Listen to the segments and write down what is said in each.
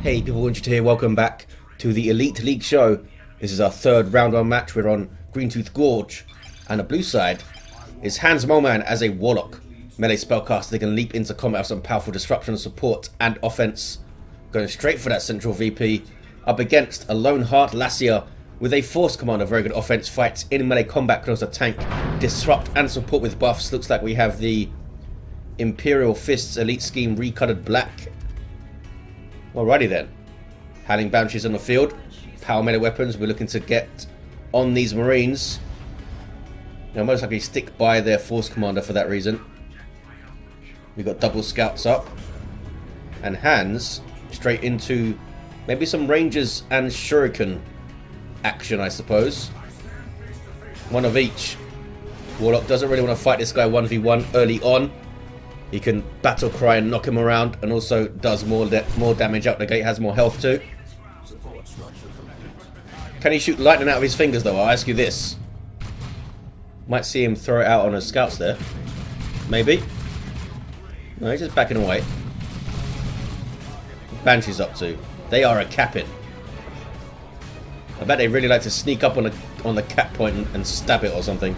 Hey people, interested here, welcome back to the Elite League show. This is our third round one match. We're on Greentooth Gorge, and the blue side is Hans as a Warlock. Melee spellcaster, they can leap into combat with some powerful disruption, support and offense. Going straight for that central VP, up against a Lone Heart Lacia with a Force Commander. Very good offense, fights in melee combat, can also tank, disrupt and support with buffs. Looks like we have the Imperial Fists Elite Scheme recolored black. Alrighty then. Howling Banshees on the field. Power melee weapons. We're looking to get on these Marines. Now most likely stick by their Force Commander for that reason. We've got double scouts up. And Hans straight into maybe some Rangers and Shuriken action, I suppose. One of each. Warlock doesn't really want to fight this guy 1v1 early on. He can battle cry and knock him around, and also does more damage out the gate, has more health too. Can he shoot lightning out of his fingers though? I'll ask you this. Might see him throw it out on his scouts there. Maybe. No, he's just backing away. Banshee's up to. They are a capping. I bet they really like to sneak up on the cap point and stab it or something.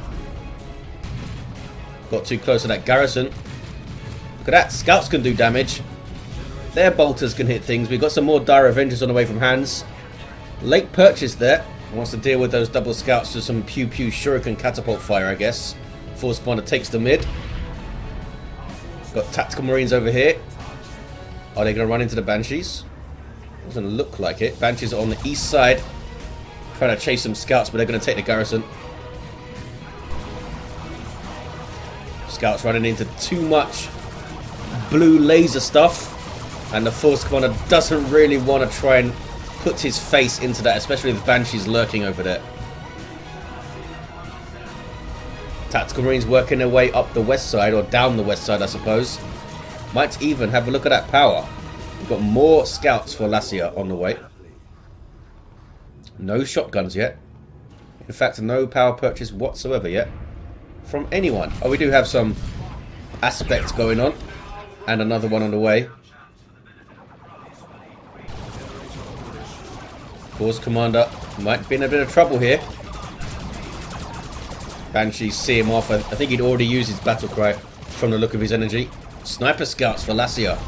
Got too close to that garrison. Look at that, scouts can do damage. Their bolters can hit things. We've got some more Dire Avengers on the way from Hans. Late purchase there. Wants to deal with those double scouts to some pew pew shuriken catapult fire, I guess. Force Commander takes the mid. Got tactical marines over here. Are they going to run into the Banshees? Doesn't look like it. Banshees are on the east side, trying to chase some scouts, but they're going to take the garrison. Scouts running into too much blue laser stuff, and the Force Commander doesn't really want to try and put his face into that, especially with Banshees lurking over there. Tactical Marines working their way up the west side, or down the west side I suppose. Might even have a look at that power. We've got more scouts for Lacia on the way. No shotguns yet. In fact, no power purchase whatsoever yet from anyone. Oh, we do have some aspects going on. And another one on the way. Force Commander might be in a bit of trouble here. Banshees see him off. I think he'd already used his battle cry from the look of his energy. Sniper scouts for Lacia.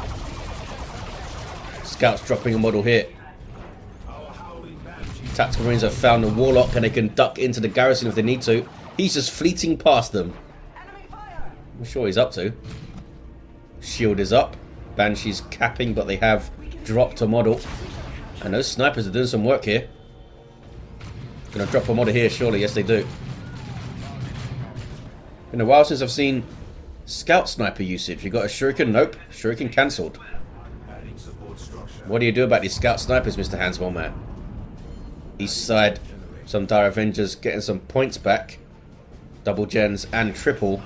Scouts dropping a model here. Tactical Marines have found the Warlock and they can duck into the garrison if they need to. He's just fleeting past them. I'm sure he's up to. Shield is up. Banshee's capping, but they have dropped a model. And those snipers are doing some work here. Gonna drop a model here, surely. Yes, they do. Been a while since I've seen scout sniper usage. You got a shuriken? Nope. Shuriken cancelled. What do you do about these scout snipers, Mr. Hans man? East side, some Dire Avengers getting some points back. Double gens and triple.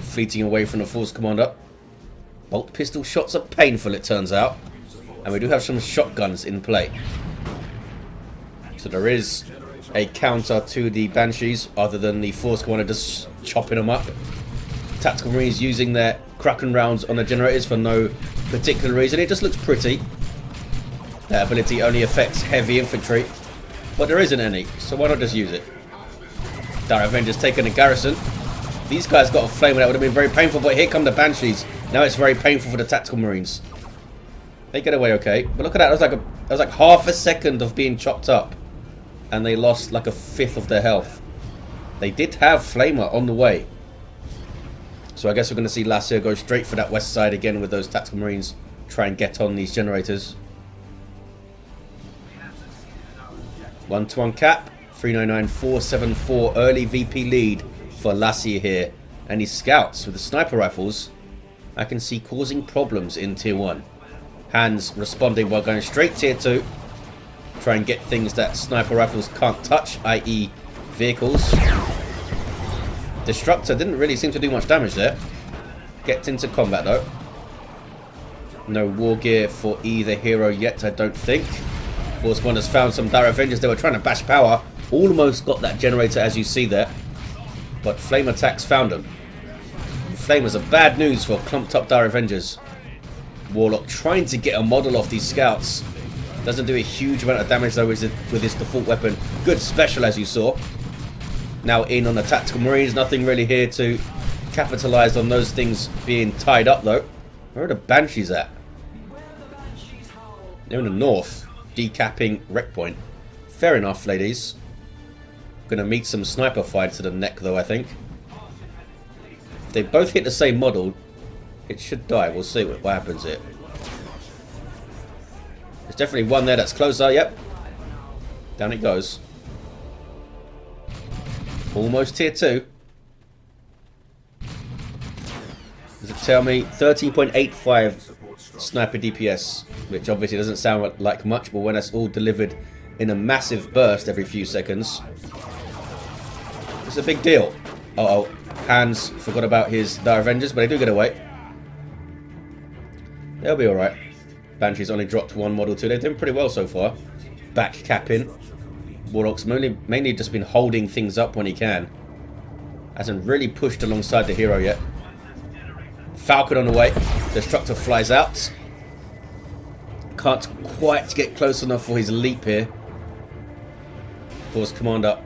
Fleeting away from the Force Commander. Bolt pistol shots are painful, it turns out. And we do have some shotguns in play. So there is a counter to the Banshees, other than the Force Commander just chopping them up. Tactical Marines using their Kraken rounds on the generators for no particular reason. It just looks pretty. That ability only affects heavy infantry, but there isn't any, so why not just use it? Dire Avengers taking a garrison. These guys got a flame, that would have been very painful, but here come the Banshees. Now it's very painful for the Tactical Marines. They get away okay, but look at that. That was like half a second of being chopped up, and they lost like a fifth of their health. They did have Flamer on the way, so I guess we're going to see Lacia go straight for that west side again with those Tactical Marines. Try and get on these generators. 1-to-1 cap. 399,474 early VP lead for Lacia here, and his scouts with the sniper rifles I can see causing problems in tier 1. Hans responding while going straight tier 2. Try and get things that sniper rifles can't touch, i.e. vehicles. Destructor didn't really seem to do much damage there. Gets into combat though. No war gear for either hero yet, I don't think. Force Commander's found some Dire Avengers. They were trying to bash power. Almost got that generator as you see there. But flame attacks found them. Flamers are bad news for clumped up Dire Avengers. Warlock trying to get a model off these scouts. Doesn't do a huge amount of damage though with his default weapon. Good special as you saw. Now in on the tactical marines. Nothing really here to capitalise on those things being tied up though. Where are the banshees at? They're in the north. Decapping wreck point. Fair enough, ladies. Gonna meet some sniper fights to the neck though, I think. If they both hit the same model, it should die. We'll see what happens here. There's definitely one there that's closer. Yep. Down it goes. Almost tier 2. Does it tell me 13.85 sniper DPS, which obviously doesn't sound like much, but when that's all delivered in a massive burst every few seconds, it's a big deal. Uh-oh. Hans forgot about his Dire Avengers, but they do get away. They'll be alright. Banshees only dropped one model too. They're doing pretty well so far. Back capping. Warlock's mainly just been holding things up when he can. Hasn't really pushed alongside the hero yet. Falcon on the way. Destructor flies out. Can't quite get close enough for his leap here. Force Commander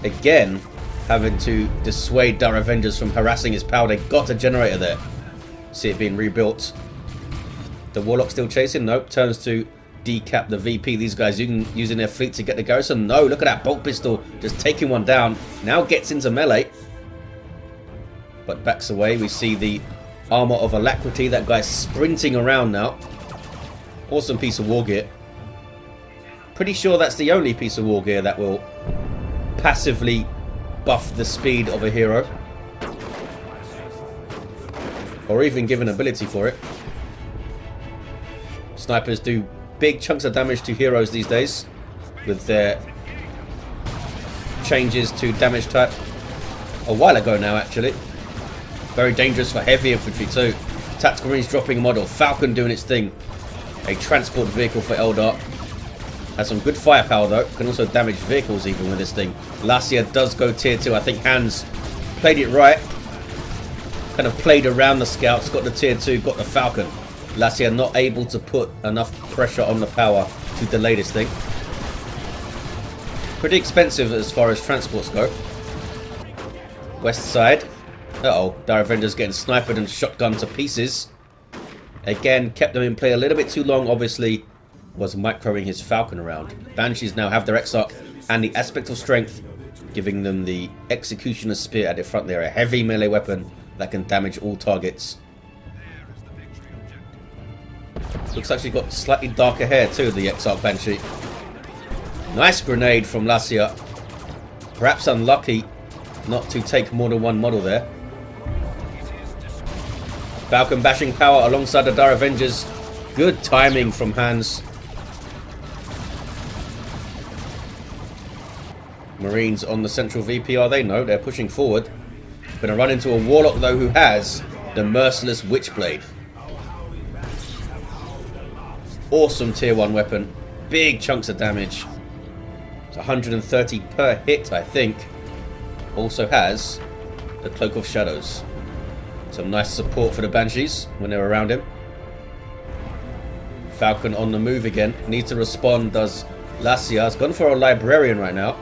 again having to dissuade Dire Avengers from harassing his power. They got a generator there. See it being rebuilt. The Warlock still chasing? Nope. Turns to decap the VP. These guys using their fleet to get the garrison. No, look at that bolt pistol. Just taking one down. Now gets into melee. But backs away. We see the armor of alacrity. That guy's sprinting around now. Awesome piece of war gear. Pretty sure that's the only piece of war gear that will passively buff the speed of a hero. Or even give an ability for it. Snipers do big chunks of damage to heroes these days with their changes to damage type. A while ago now, actually. Very dangerous for heavy infantry too. Tactical Marines dropping a model. Falcon doing its thing. A transport vehicle for Eldar. Has some good firepower though. Can also damage vehicles even with this thing. Lacia does go tier 2. I think Hans played it right. Kind of played around the scouts. Got the tier 2. Got the Falcon. Lacia not able to put enough pressure on the power to delay this thing. Pretty expensive as far as transports go. West side. Uh-oh. Dire Avengers getting sniped and shotgunned to pieces. Again, kept them in play a little bit too long. Obviously, was microing his Falcon around. Banshees now have their Exarch and the Aspect of Strength, giving them the Executioner's Spear at the front there. A heavy melee weapon that can damage all targets. Looks like she's got slightly darker hair too, the Exarch Banshee. Nice grenade from Lacia. Perhaps unlucky not to take more than one model there. Falcon bashing power alongside the Dire Avengers. Good timing from Hans. Marines on the central VP, are they? No, they're pushing forward. Gonna run into a Warlock though who has the Merciless Witchblade. Awesome tier 1 weapon. Big chunks of damage. It's 130 per hit, I think. Also has the Cloak of Shadows. Some nice support for the Banshees when they're around him. Falcon on the move again. Needs to respond, does Lacia. Has gone for a Librarian right now.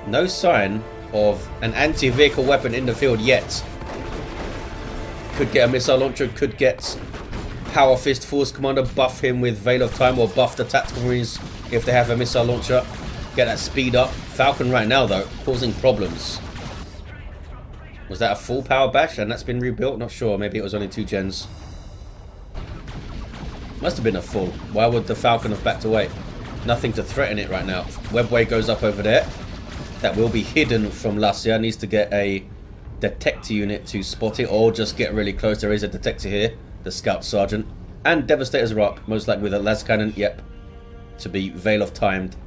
No sign of an anti-vehicle weapon in the field yet. Could get a missile launcher, could get Power Fist Force Commander, buff him with Veil of Time, or buff the Tactical Marines if they have a missile launcher. Get that speed up. Falcon right now though, causing problems. Was that a full power bash and that's been rebuilt? Not sure, maybe it was only 2 gens. Must have been a full. Why would the Falcon have backed away? Nothing to threaten it right now. Webway goes up over there. That will be hidden from Lacia. Needs to get a detector unit to spot it, or just get really close. There is a detector here. The Scout Sergeant. And Devastators are up, most likely with a las cannon. Yep. To be Veil of Timed.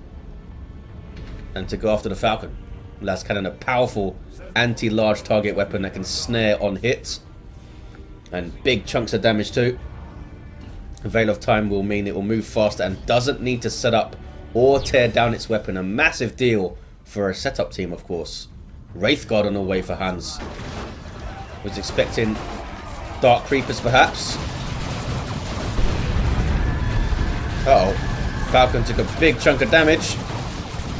And to go after the Falcon. Las cannon, a powerful anti-large target weapon that can snare on hits. And big chunks of damage too. Veil of Time will mean it will move faster and doesn't need to set up or tear down its weapon. A massive deal for a setup team, of course. Wraithguard on the way for Hans. Was expecting Dark Creepers perhaps. Uh-oh. Falcon took a big chunk of damage.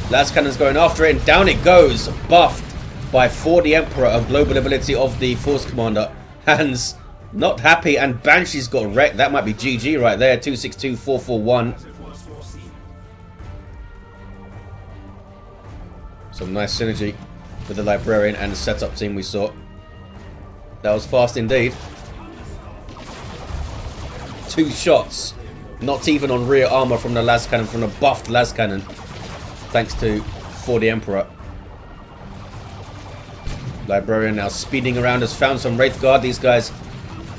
Las Cannon's going after it, and down it goes. Buffed by For the Emperor, a global ability of the Force Commander. Hans not happy, and Banshee's got wrecked. That might be GG right there. 262-441. Some nice synergy with the Librarian and the setup team we saw. That was fast indeed. 2 shots. Not even on rear armor from the Las Cannon, from the buffed Las Cannon. Thanks to For the Emperor. Librarian now speeding around, has found some Wraith Guard. These guys,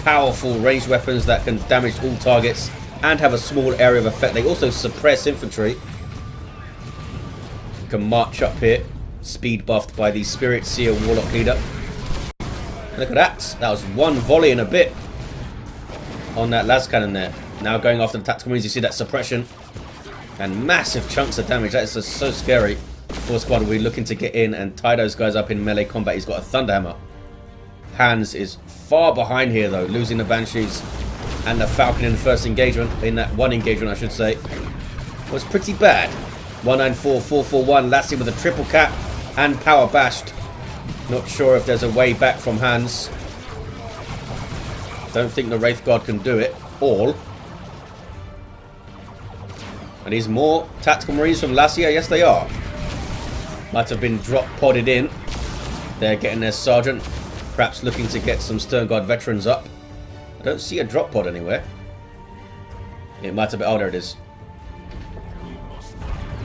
powerful ranged weapons that can damage all targets and have a small area of effect. They also suppress infantry. Can march up here. Speed buffed by the Spirit Seer Warlock leader. Look at that. That was 1 volley and a bit on that Las Cannon there. Now going after the Tactical Marines, you see that suppression. And massive chunks of damage. That is just so scary. Force Squad will be looking to get in and tie those guys up in melee combat. He's got a Thunderhammer. Hans is far behind here though, losing the Banshees and the Falcon in the first engagement. In that one engagement, I should say. Was pretty bad. 194-441. Lacia with a triple cap and power bashed. Not sure if there's a way back from Hans. Don't think the Wraith Guard can do it all. And these more Tactical Marines from Lacia? Yes, they are. Might have been drop podded in. They're getting their Sergeant. Perhaps looking to get some Stern Guard veterans up. I don't see a drop pod anywhere. It might have been... Oh, there it is.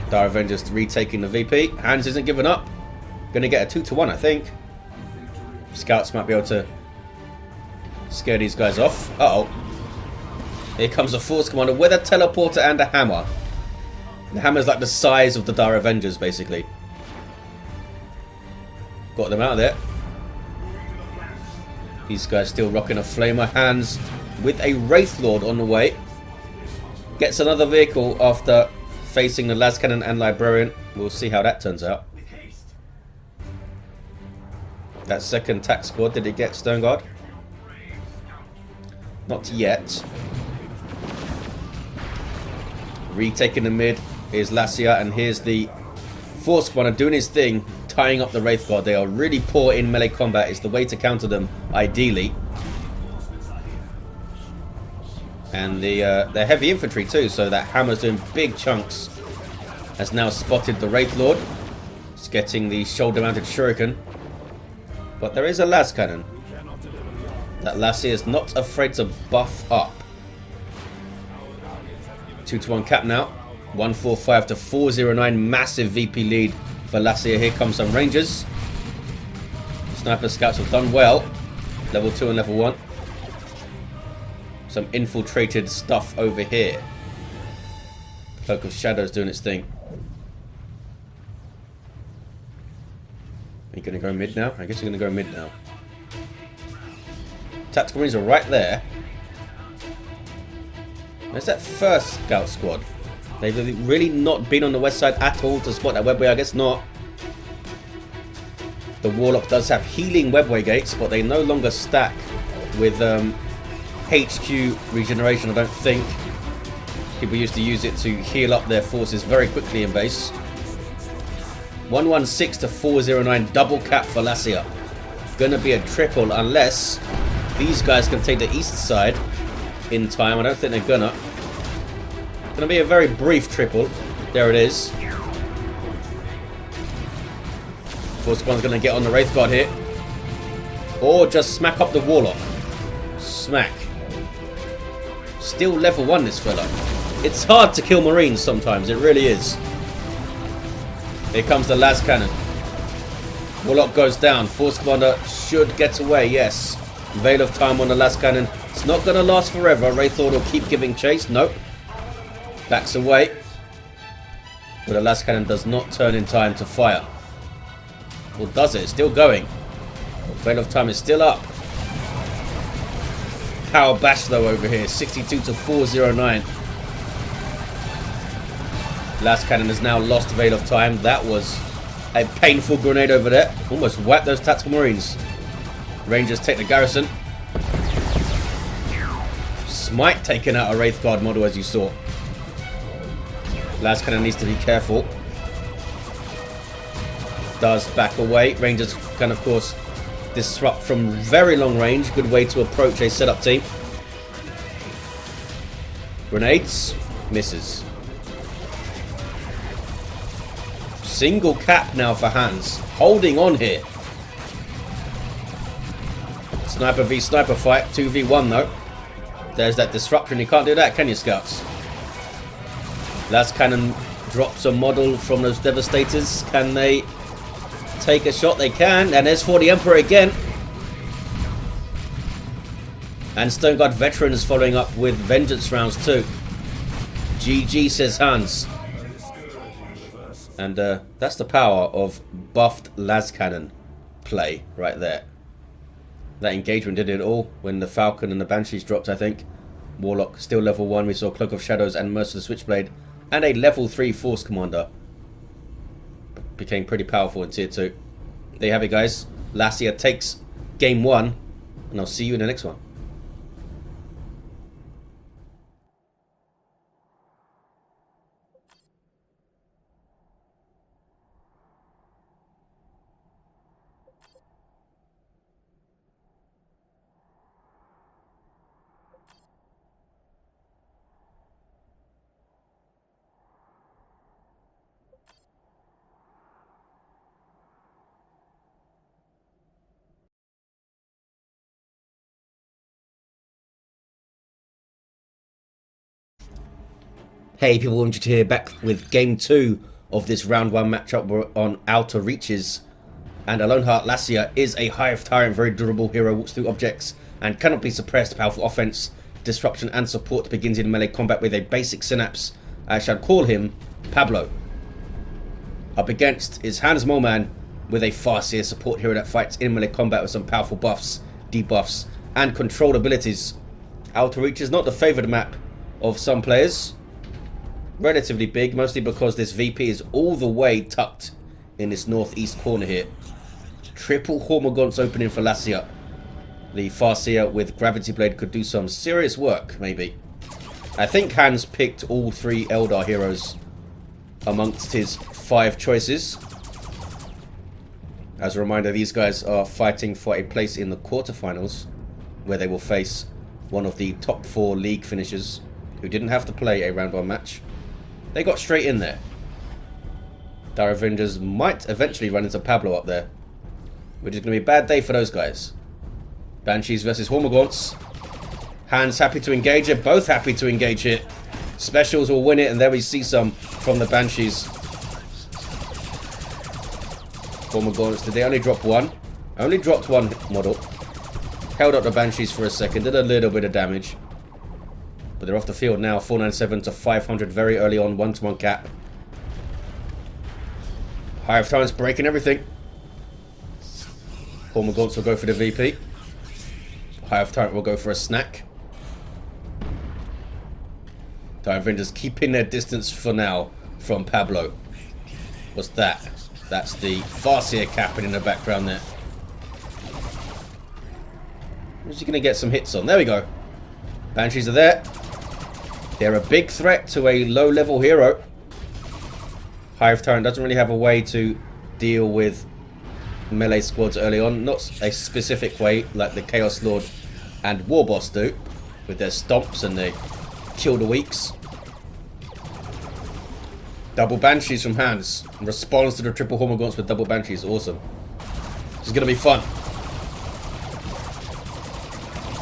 Dire Avengers retaking the VP. Hans isn't giving up. Going to get a 2-1, I think. Scouts might be able to scare these guys off. Uh-oh. Here comes a Force Commander with a teleporter and a hammer. The hammer's like the size of the Dire Avengers, basically. Got them out of there. These guys still rocking a Flamer. Hans with a Wraith Lord on the way. Gets another vehicle after facing the Las Cannon and Librarian. We'll see how that turns out. That second tack squad, did it get Stern Guard? Not yet. Retaking the mid is Lacia, and here's the Force Commander doing his thing, tying up the Wraith Guard. They are really poor in melee combat. It's the way to counter them, ideally. And they're heavy infantry too, so that hammer's doing big chunks. Has now spotted the Wraith Lord. It's getting the shoulder-mounted shuriken. But there is a Las Cannon. That Lacia is not afraid to buff up. 2-1 cap now. 145-409. Massive VP lead for Lacia. Here comes some Rangers. Sniper Scouts have done well. Level 2 and level 1. Some infiltrated stuff over here. Cloak of Shadows doing its thing. Are you going to go mid now? I guess you're going to go mid now. Tactical Marines are right there. Where's that first Scout Squad? They've really not been on the west side at all to spot that webway. I guess not. The Warlock does have healing webway gates, but they no longer stack with HQ regeneration, I don't think. People used to use it to heal up their forces very quickly in base. 116-409, double cap for Lacia. Gonna be a triple unless these guys can take the east side in time. I don't think they're gonna. Gonna be a very brief triple. There it is. Force One's gonna get on the Wraith Guard here. Or just smack up the Warlock. Smack. Still level 1, this fella. It's hard to kill Marines sometimes, it really is. Here comes the Las Cannon. Warlock goes down. Force Commander should get away, yes. Veil of Time on the Las Cannon. It's not going to last forever. Wraith Lord will keep giving chase. Nope. Backs away. But the Las Cannon does not turn in time to fire. Or does it? It's still going. Veil of Time is still up. Power bash though over here. 62-409. Las Cannon has now lost Veil of Time. That was a painful grenade over there. Almost wiped those Tactical Marines. Rangers take the garrison. Smite taking out a Wraith Guard model, as you saw. Las Cannon needs to be careful. Does back away. Rangers can, of course, disrupt from very long range. Good way to approach a setup team. Grenades. Misses. Single cap now for Hans. Holding on here. Sniper v sniper fight. 2v1 though. There's that disruption. You can't do that, can you, scouts? Las Cannon drops a model from those Devastators. Can they take a shot? They can. And there's for the Emperor again. And Stone Guard Veterans following up with Vengeance rounds too. GG, says Hans. And that's the power of buffed Las Cannon play right there. That engagement did it all when the Falcon and the Banshees dropped, I think. Warlock still level 1. We saw Cloak of Shadows and Merciless Switchblade. And a level 3 Force Commander. Became pretty powerful in tier 2. There you have it, guys. Lacia takes game 1. And I'll see you in the next one. Hey people, wanted to hear back with game 2 of this round 1 matchup. We're on Outer Reaches. And Aloneheart Lacia is a Hive Tyrant, very durable hero, walks through objects and cannot be suppressed. Powerful offense, disruption and support. Begins in melee combat with a basic synapse. I shall call him Pablo. Up against is Hans Moleman with a Farseer support hero that fights in melee combat with some powerful buffs, debuffs and controlled abilities. Outer Reach is not the favoured map of some players. Relatively big, mostly because this VP is all the way tucked in this northeast corner here. Triple Hormagaunts opening for Lacia. The Farseer with Gravity Blade could do some serious work, maybe. I think Hans picked all 3 Eldar heroes amongst his 5 choices. As a reminder, these guys are fighting for a place in the quarterfinals, where they will face one of the top 4 league finishers who didn't have to play a round 1 match. They got straight in there. Dire Avengers might eventually run into Pablo up there, which is going to be a bad day for those guys. Banshees versus Hormagaunts. Hans happy to engage it. Both happy to engage it. Specials will win it, and there we see some from the Banshees. Hormagaunts, did they only drop 1? Only dropped 1 model. Held up the Banshees for a second. Did a little bit of damage. But they're off the field now, 497 to 500 very early on, 1-to-1 cap. Hive Tyrant's breaking everything. Hormagaunts will go for the VP. Hive Tyrant will go for a snack. Dire Avengers keeping their distance for now from Pablo. What's that? That's the Farseer capping in the background there. Who's he going to get some hits on? There we go. Banshees are there. They're a big threat to a low-level hero. Hive Tyrant doesn't really have a way to deal with melee squads early on. Not a specific way like the Chaos Lord and War Boss do, with their stomps and they kill the weaks. Double Banshees from Hans. Responds to the triple Hormagaunts with double Banshees. Awesome. This is going to be fun.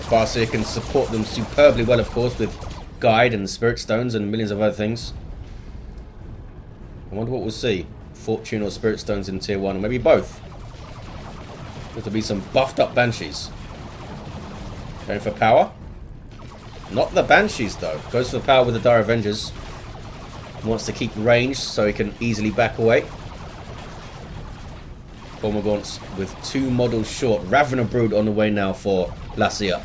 Farseer can support them superbly well, of course, with Guide and Spirit Stones and millions of other things. I wonder what we'll see. Fortune or Spirit Stones in tier 1, or maybe both. There's to be some buffed up Banshees. Going for power. Not the Banshees though. Goes for power with the Dire Avengers. Wants to keep range so he can easily back away. Hormagaunts with 2 models short. Ravener Brood on the way now for Lacia.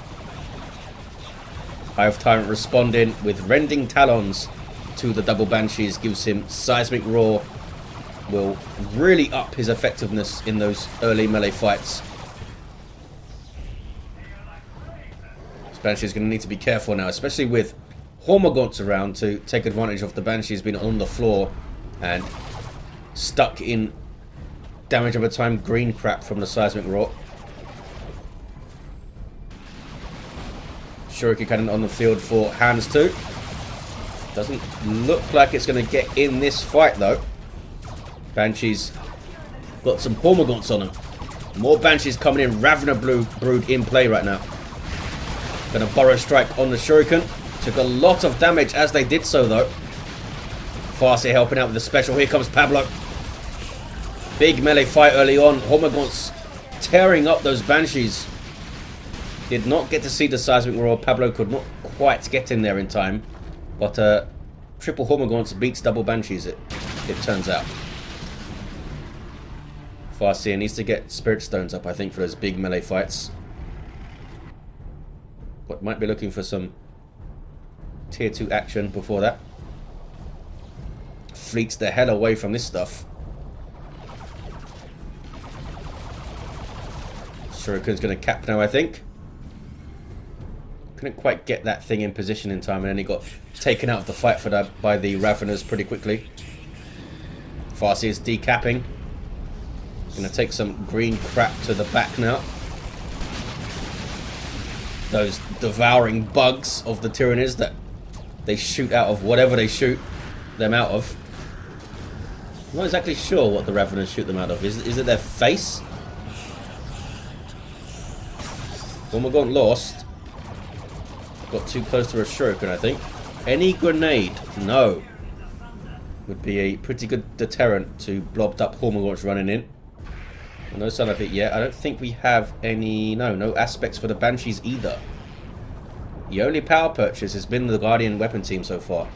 Hive Tyrant responding with Rending Talons to the double Banshees. Gives him Seismic Roar. Will really up his effectiveness in those early melee fights. Banshee's going to need to be careful now, especially with Hormagaunts around to take advantage of the Banshee's being on the floor and stuck in damage over time green crap from the seismic roar. Shuriken cannon on the field for Hans too. Doesn't look like it's going to get in this fight though. Banshee's got some Hormagaunts on them. More Banshees coming in. Ravener Brood in play right now. Gonna Burrow Strike on the Shuriken. Took a lot of damage as they did so though. Farseer helping out with the special. Here comes Pablo. Big melee fight early on. Hormagaunts tearing up those Banshees. Did not get to see the seismic roar. Pablo could not quite get in there in time. But triple Hormagaunts beats double Banshees, it turns out. Farseer needs to get Spirit Stones up, I think, for those big melee fights. But might be looking for some tier 2 action before that. Fleets the hell away from this stuff. Shuriken's going to cap now, I think. Couldn't quite get that thing in position in time, and then he got taken out of the fight for that by the Raveners pretty quickly. Farseer is decapping. Gonna take some green crap to the back now. Those devouring bugs of the Tyranids that they shoot out of whatever they shoot them out of. I'm not exactly sure what the Raveners shoot them out of. Is it their face? Hormagaunt lost. Got too close to a Shuriken, I think. Any grenade? No. Would be a pretty good deterrent to blobbed up Hormagaunts running in. No sign of it yet. I don't think we have any... No aspects for the Banshees either. The only power purchase has been the Guardian weapon team so far.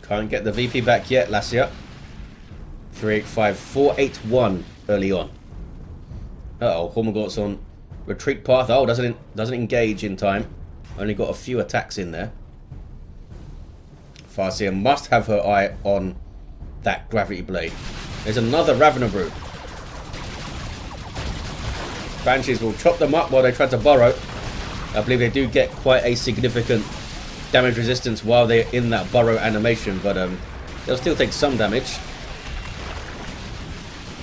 Can't get the VP back yet, Lacia. 385, 481 early on. Uh-oh, Hormagaunts on retreat path. Oh, doesn't engage in time. Only got a few attacks in there. Farseer must have her eye on that gravity blade. There's another Ravener Brood. Banshees will chop them up while they try to burrow. I believe they do get quite a significant damage resistance while they're in that burrow animation, but they'll still take some damage.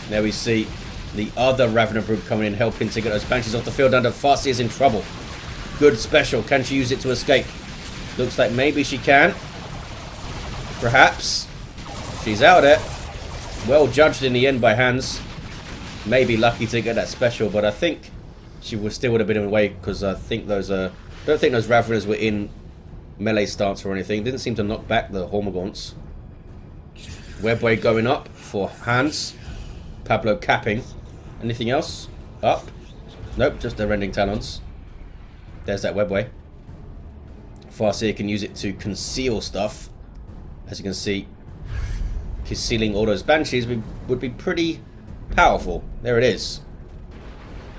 There we see the other Ravener Brood coming in, helping to get those Banshees off the field. Under Farseer is in trouble. Good special. Can she use it to escape? Looks like maybe she can. Perhaps. She's out of it. Well judged in the end by Hans. Maybe lucky to get that special, but I think she still would have been away because I think those don't think those Raveners were in melee stance or anything. Didn't seem to knock back the Hormagaunts. Webway going up for Hans. Pablo capping. Anything else? Up? Nope, just the Rending Talons. There's that Webway. Farseer can use it to conceal stuff. As you can see, concealing all those Banshees would be pretty powerful. There it is.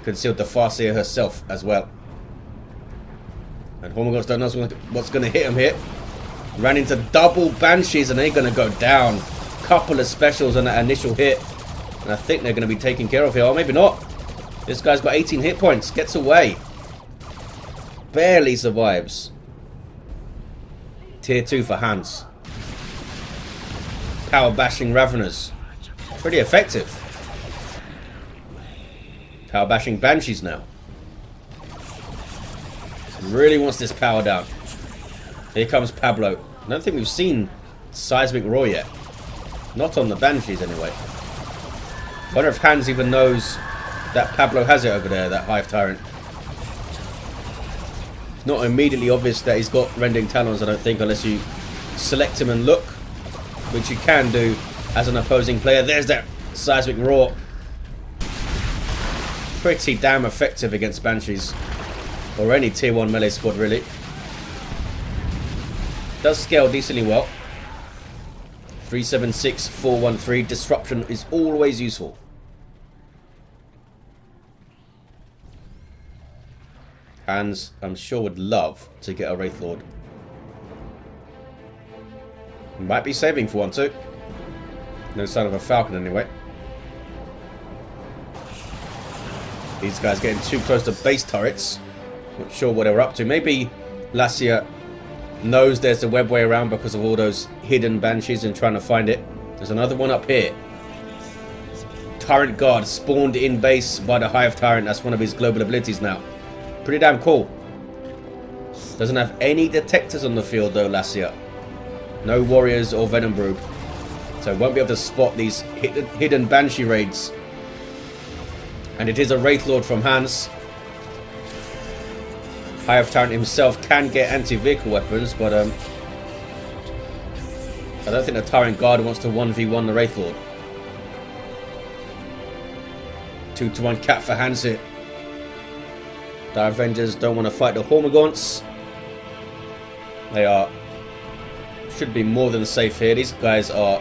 Concealed the Farseer herself as well. And Hormagaunts don't know what's going to hit him here. Ran into double Banshees and they're going to go down. Couple of specials on that initial hit. And I think they're going to be taken care of here. Or maybe not. This guy's got 18 hit points. Gets away. Barely survives. Tier 2 for Hans. Power bashing Raveners. Pretty effective. Power bashing Banshees now. Really wants this power down. Here comes Pablo. I don't think we've seen Seismic Roar yet. Not on the Banshees anyway. Wonder if Hans even knows that Pablo has it over there, that Hive Tyrant. It's not immediately obvious that he's got Rending Talons, I don't think, unless you select him and look, which you can do as an opposing player. There's that Seismic Roar. Pretty damn effective against Banshees. Or any tier 1 melee squad, really. Does scale decently well. 376, 413. Disruption is always useful. Hans, I'm sure, would love to get a Wraith Lord. Might be saving for one too. No sign of a Falcon anyway. These guys getting too close to base turrets. Not sure what they were up to. Maybe Lacia knows there's a web way around because of all those hidden banshees and trying to find it. There's another one up here. Tyrant Guard spawned in base by the Hive Tyrant. That's one of his global abilities now. Pretty damn cool. Doesn't have any detectors on the field though, Lacia. No warriors or venom brood. So won't be able to spot these hidden banshee raids. And it is a Wraith Lord from Hans. Hive Tyrant himself can get anti-vehicle weapons, but I don't think the Tyrant Guard wants to 1v1 the Wraith Lord. 2-to-1 cap for Hans here. The Avengers don't want to fight the Hormagaunts. They should be more than safe here. These guys are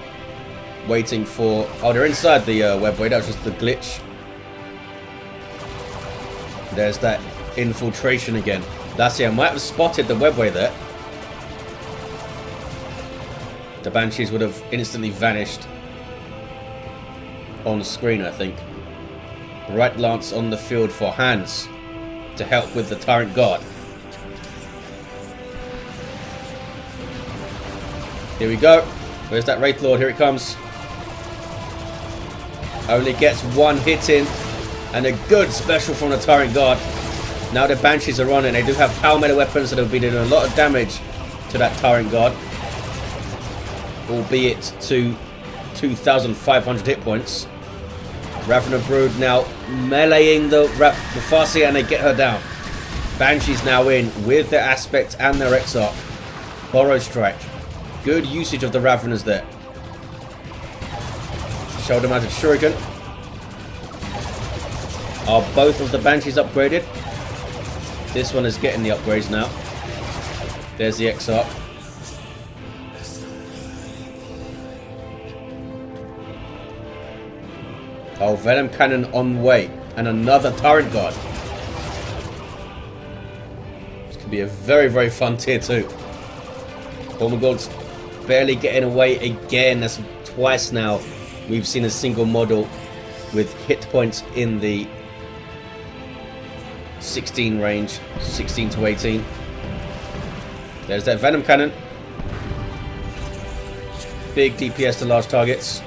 waiting for... Oh, they're inside the webway. That was just the glitch. There's that infiltration again. Lacia might have spotted the webway there. The Banshees would have instantly vanished on screen, I think. Right Lance on the field for Hans to help with the Tyrant Guard. Here we go. Where's that Wraith Lord? Here it comes. Only gets one hit in. And a good special from the Tyrant Guard. Now the Banshees are on and they do have power melee weapons that have been doing a lot of damage to that Tyrant Guard. Albeit to 2,500 hit points. Ravener Brood now meleeing the Farseer and they get her down. Banshees now in with their Aspect and their Exarch. Borrow Strike. Good usage of the Raveners there. Shoulder mounted Shuriken. Are both of the Banshees upgraded? This one is getting the upgrades now. There's the Exarch. Oh, Venom Cannon on the way. And another Tyrant Guard. This could be a very, very fun tier 2. Hormagaunts barely getting away again. That's twice now we've seen a single model with hit points in the 16 range. 16 to 18. There's that Venom Cannon. Big DPS to large targets.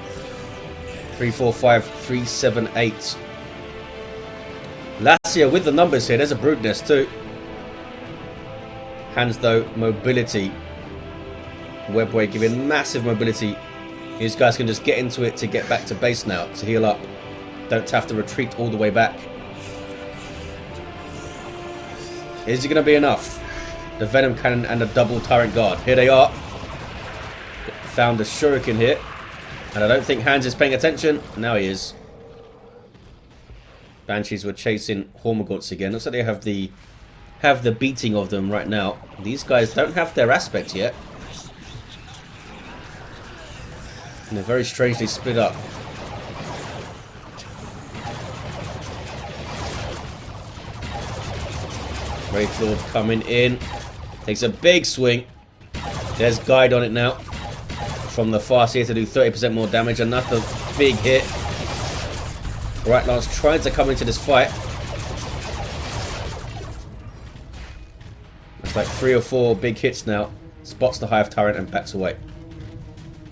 3, 4, 5, 3, 7, 8. Lacia with the numbers here. There's a Brood Nest too. Hans though, mobility. Webway giving massive mobility. These guys can just get into it to get back to base now, to heal up. Don't have to retreat all the way back. Is it going to be enough? The Venom Cannon and the double Tyrant Guard. Here they are. Found the Shuriken here. And I don't think Hans is paying attention. Now he is. Banshees were chasing Hormagaunts again. Looks like they have the beating of them right now. These guys don't have their Aspect yet. And they're very strangely split up. Wraith Lord coming in. Takes a big swing. There's Guide on it now. From the Farseer to do 30% more damage. Another big hit. Right Lance trying to come into this fight. It's like 3 or 4 big hits now. Spots the Hive Tyrant and backs away.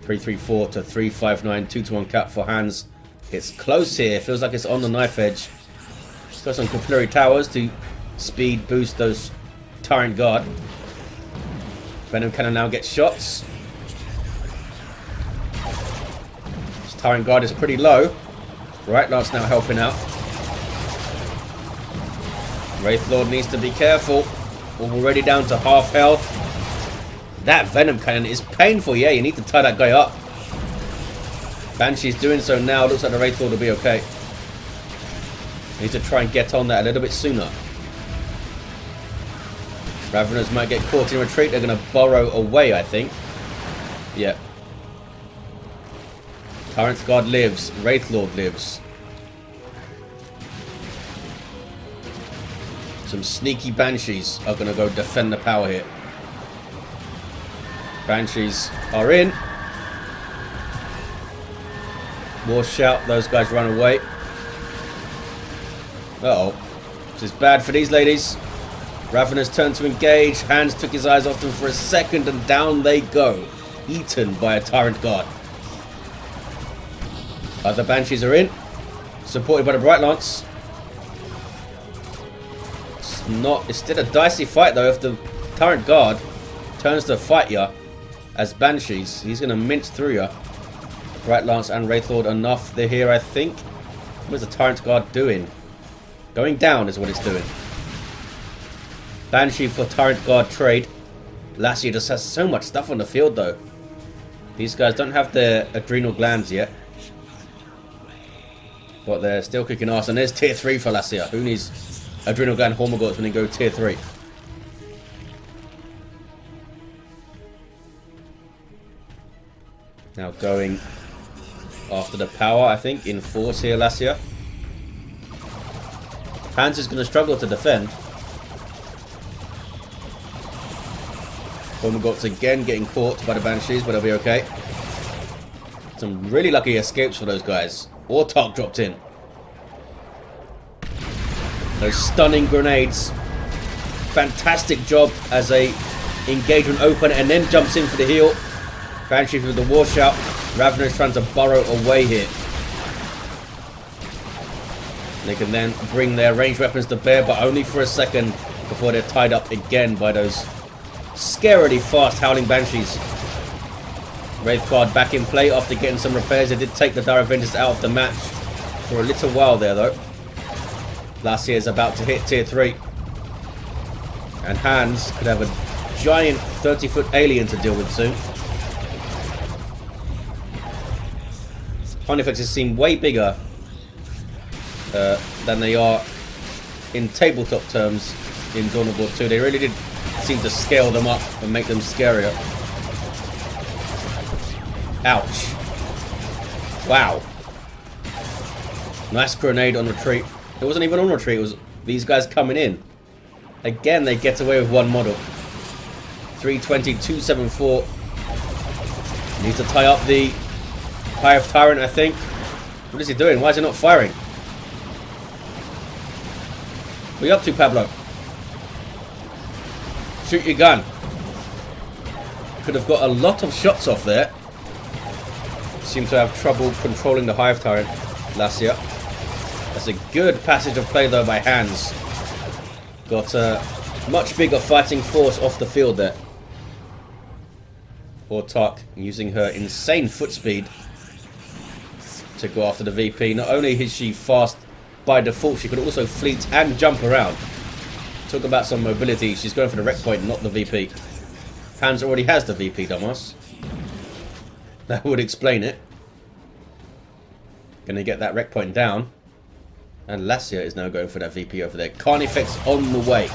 3-3-4 to 3-5-9. 2-to-1 cap for Hans. It's close here. Feels like it's on the knife edge. Got some capillary towers to speed boost those Tyrant Guard. Venom Cannon now gets shots. This Tyrant Guard is pretty low. Right Lance now helping out. Wraith Lord needs to be careful. Already down to half health. That Venom Cannon is painful. Yeah, you need to tie that guy up. Banshee's doing so now. Looks like the Wraith Lord will be okay. Need to try and get on that a little bit sooner. Raveners might get caught in retreat. They're going to burrow away, I think. Yep. Tyrant Guard lives. Wraith Lord lives. Some sneaky Banshees are going to go defend the power here. Banshees are in. War shout. Those guys run away. Uh-oh. This is bad for these ladies. Ravenous turned to engage. Hans took his eyes off them for a second and down they go. Eaten by a Tyrant Guard. Other Banshees are in. Supported by the Bright Lance. It's still a dicey fight though. If the Tyrant Guard turns to fight you as Banshees, he's going to mince through you. Bright Lance and Wraithlord enough. They're here, I think. What is the Tyrant Guard doing? Going down is what it's doing. Banshee for Tyrant Guard trade. Lacia just has so much stuff on the field though. These guys don't have their adrenal glands yet. But they're still kicking ass. And there's tier 3 for Lacia. Who needs adrenal gland Hormagaunts when they go tier 3? Now going after the power, I think, in force here, Lacia. Hans is going to struggle to defend. Hormagaunts again getting caught by the Banshees, but they'll be okay. Some really lucky escapes for those guys. Autark dropped in. Those stunning grenades. Fantastic job as a engagement open and then jumps in for the heal. Banshees with the war shout. Ravenous trying to burrow away here. They can then bring their ranged weapons to bear, but only for a second before they're tied up again by those scarily fast Howling Banshees. Wraith Guard back in play after getting some repairs. They did take the Dire Avengers out of the match for a little while there though. Lacia is about to hit tier 3. And Hans could have a giant 30-foot alien to deal with soon. Carnifexes seem way bigger than they are in tabletop terms in Dawn of War 2. They really did seem to scale them up and make them scarier. Ouch. Wow. Nice grenade on retreat. It wasn't even on retreat, it was these guys coming in. Again, they get away with one model. 320, 274. Needs to tie up the Hive Tyrant, I think. What is he doing? Why is he not firing? What are you up to, Pablo? Shoot your gun. Could have got a lot of shots off there. Seem to have trouble controlling the Hive Tyrant, Lacia. That's a good passage of play though by Hans. Got a much bigger fighting force off the field there. Autark using her insane foot speed to go after the VP. Not only is she fast by default, she could also fleet and jump around. Talk about some mobility. She's going for the wreck point, not the VP. Hans already has the VP, dumbass. That would explain it. Gonna get that wreck point down. And Lacia is now going for that VP over there. Carnifex on the way.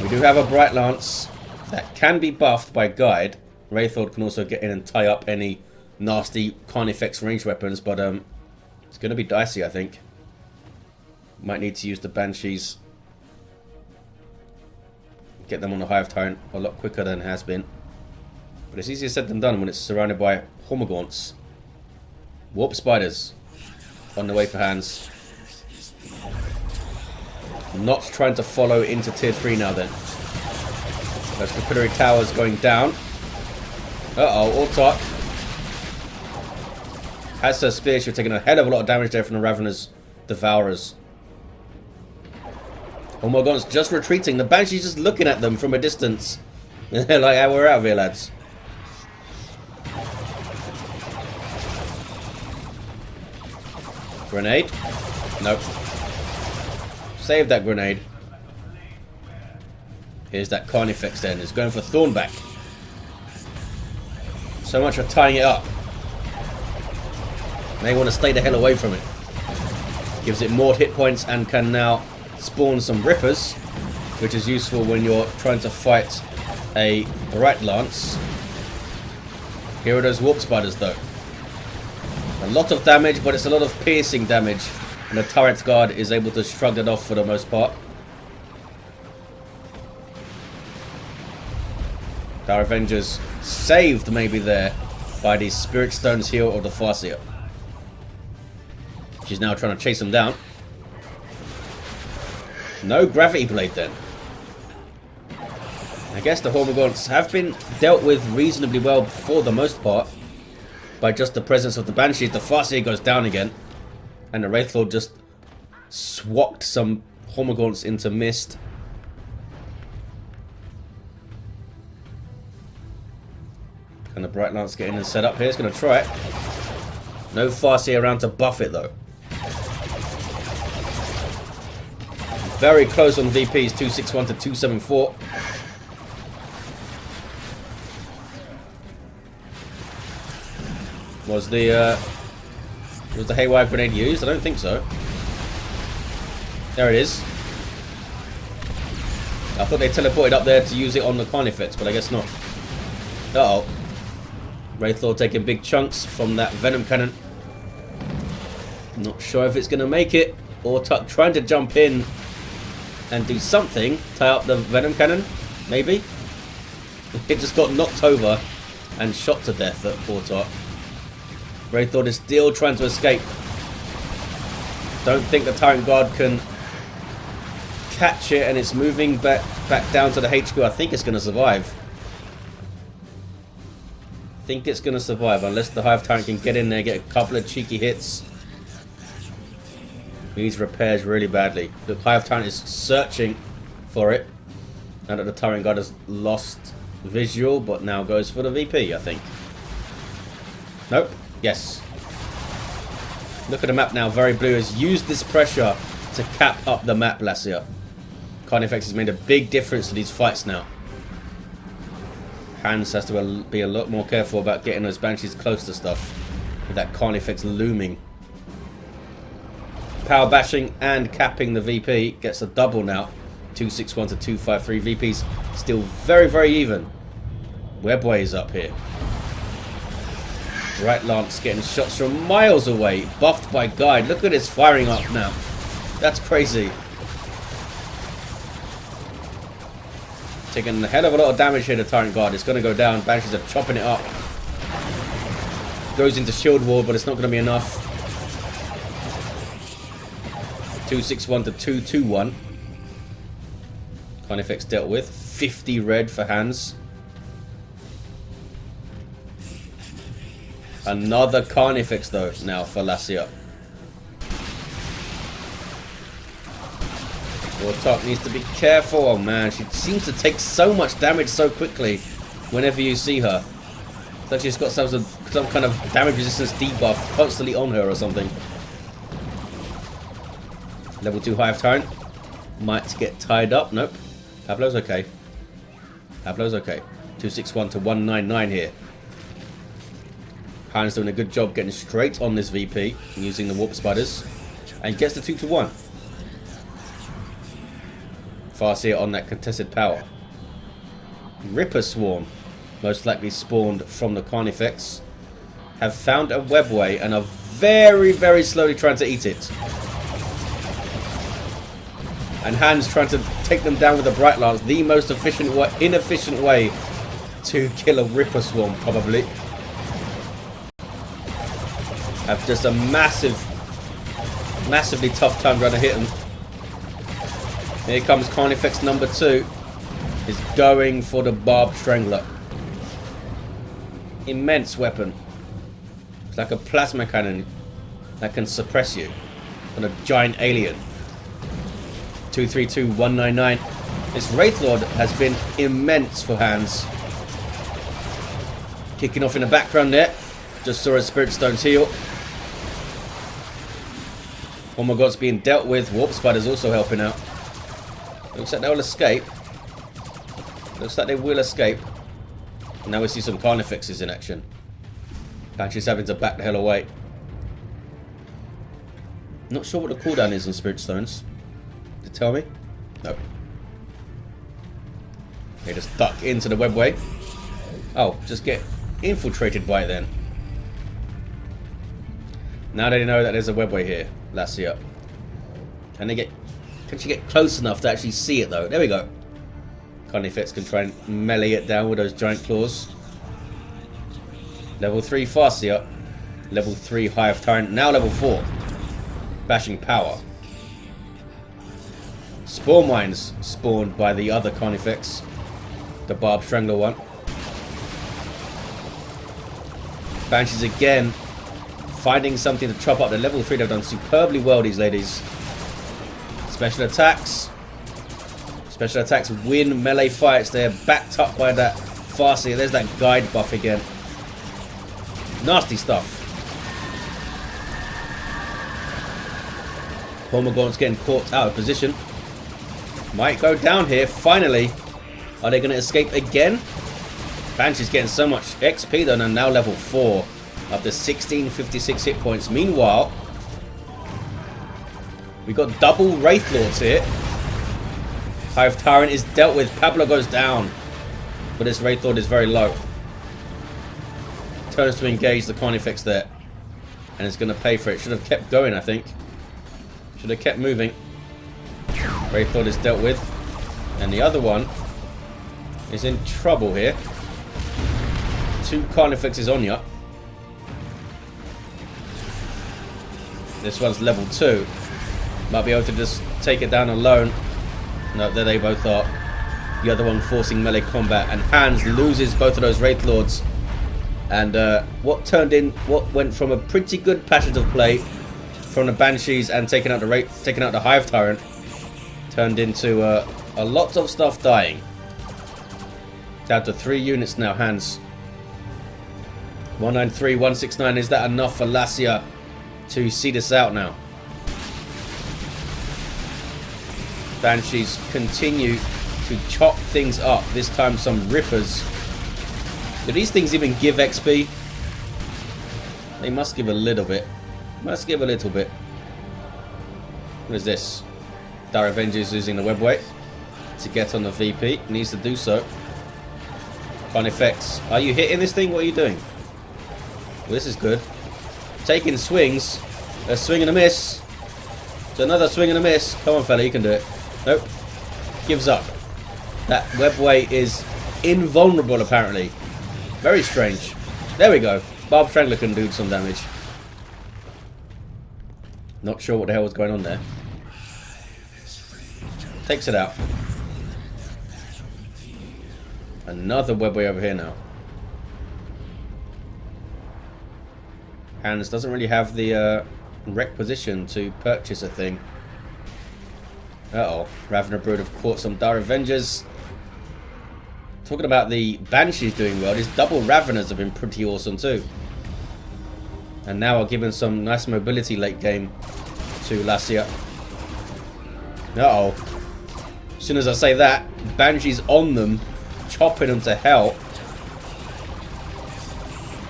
We do have a Bright Lance that can be buffed by Guide. Wraithlord can also get in and tie up any nasty Carnifex ranged weapons, but it's going to be dicey, I think. Might need to use the Banshees. Get them on the Hive Tyrant a lot quicker than has been. But it's easier said than done when it's surrounded by Hormagaunts. Warp Spiders on the way for Hans. Not trying to follow into tier 3 now then. Those capillary towers going down. Uh-oh, Autark has her spear. She's taking a hell of a lot of damage there from the Ravenous Devourers. Oh my god, it's just retreating. The Banshee's just looking at them from a distance. They're like, yeah, we're out of here, lads. Grenade? Nope. Save that grenade. Here's that Carnifex then. It's going for Thornback. So much for tying it up. May want to stay the hell away from it. Gives it more hit points and can now spawn some Rippers, which is useful when you're trying to fight a Bright Lance. Here are those Warp Spiders though. A lot of damage, but it's a lot of piercing damage. And the Turret Guard is able to shrug it off for the most part. Our Avengers saved maybe there by the Spirit Stone's heal of the Farseer. She's now trying to chase him down. No gravity blade then. I guess the Hormagaunts have been dealt with reasonably well for the most part by just the presence of the Banshees. The Farseer goes down again. And the Wraithlord just swapped some Hormagaunts into mist. Can the Bright Lance get in and set up here? It's going to try it. No Farseer around to buff it though. Very close on VPs, 261 to 274. Was the Haywire Grenade used? I don't think so. There it is. I thought they teleported up there to use it on the Carnifex, but I guess not. Uh-oh. Wraithlord taking big chunks from that Venom Cannon. Not sure if it's going to make it. Or trying to jump in and do something. Tie up the Venom Cannon, maybe? It just got knocked over and shot to death at Portok. Wraithlord is still trying to escape. Don't think the Tyrant Guard can catch it, and it's moving back down to the HQ. I think it's going to survive. I think it's going to survive unless the Hive Tyrant can get in there, get a couple of cheeky hits. Needs repairs really badly. The Hive Tyrant is searching for it. Now that the Tyrant Guard has lost visual, but now goes for the VP, I think. Nope. Yes. Look at the map now. Very blue has used this pressure to cap up the map, Lacia. Carnifex has made a big difference to these fights now. Hans has to be a lot more careful about getting those Banshees close to stuff. With that Carnifex looming. Power bashing and capping the VP. Gets a double now. 261 to 253. VP's still very, very even. Webway is up here. Bright Lance getting shots from miles away. Buffed by Guide. Look at his firing up now. That's crazy. Taking a hell of a lot of damage here, the Tyrant Guard. It's going to go down. Banshees are chopping it up. Goes into shield wall, but it's not going to be enough. 261 to 221. Carnifex dealt with. 50 red for Hans. Another Carnifex though now for Lacia. Portok needs to be careful. Oh man, she seems to take so much damage so quickly whenever you see her. It's like she's got some kind of damage resistance debuff constantly on her or something. Level 2 Hive Tyrant. Might get tied up. Nope. Pablo's okay. Pablo's okay. 261 to 199 here. Hans doing a good job getting straight on this VP using the Warp Spiders. And gets the 2 to 1. Farseer on that contested power. Ripper Swarm, most likely spawned from the Carnifex, have found a webway and are very, very slowly trying to eat it. And Hans trying to take them down with a Bright Lance, the most inefficient way to kill a Ripper Swarm, probably. Have just a massively tough time trying to hit him. Here comes Carnifex number 2. Is going for the Barbed Strangler. Immense weapon. It's like a plasma cannon that can suppress you. On a giant alien. 232, 199. This Wraithlord has been immense for Hans. Kicking off in the background there. Just saw his Spirit Stones heal. Oh my god, it's being dealt with. Warp Spider's also helping out. Looks like they'll escape. Looks like they will escape. Now we see some Carnifexes in action. Banshee's having to back the hell away. Not sure what the cooldown is on Spirit Stones. Did it tell me? No. They just duck into the webway. Oh, just get infiltrated by it then. Now they know that there's a webway here. Lacia. Can she get close enough to actually see it though? There we go. Carnifex can try and melee it down with those giant claws. Level 3 Farseer. Level 3 Hive Tyrant. Now level 4. bashing power. Spore mines spawned by the other Carnifex. The Barb Strangler one. Banshees again finding something to chop up. The level 3 they've done superbly well, these ladies. Special attacks. Special attacks win melee fights. They're backed up by that Farseer. There's that guide buff again. Nasty stuff. Hormagaunt's getting caught out of position. Might go down here, finally. Are they going to escape again? Banshee's getting so much XP though, and now level 4. Up to 1656 hit points. Meanwhile, we got double Wraith Lords here. Hive Tyrant is dealt with. Pablo goes down. But this Wraith Lord is very low. Turns to engage the Carnifex there. And it's going to pay for it. Should have kept going, I think. Should have kept moving. Wraith Lord is dealt with. And the other one is in trouble here. 2 Carnifexes on ya. This one's level 2. Might be able to just take it down alone. No, there they both are. The other one forcing melee combat. And Hans loses both of those Wraith Lords. And what went from a pretty good passage of play from the Banshees and taking out the Hive Tyrant, turned into a lot of stuff dying. Down to 3 units now, Hans. 193, 169. Is that enough for Lacia to see this out now? Banshees continue to chop things up. This time some rippers. Do these things even give XP? They must give a little bit. Must give a little bit. What is this? Dire Avengers using the web weight to get on the VP. Needs to do so. Carnifex. Are you hitting this thing? What are you doing? Well, this is good. Taking swings. A swing and a miss. It's another swing and a miss. Come on, fella, you can do it. Nope. Gives up. That webway is invulnerable, apparently. Very strange. There we go. Barb Strangler can do some damage. Not sure what the hell was going on there. Takes it out. Another webway over here now. Hans doesn't really have the requisition to purchase a thing. Uh-oh. Ravener Brood have caught some Dire Avengers. Talking about the Banshees doing well, these double Raveners have been pretty awesome too. And now are giving some nice mobility late game to Lacia. Uh-oh. As soon as I say that, Banshees on them, chopping them to hell.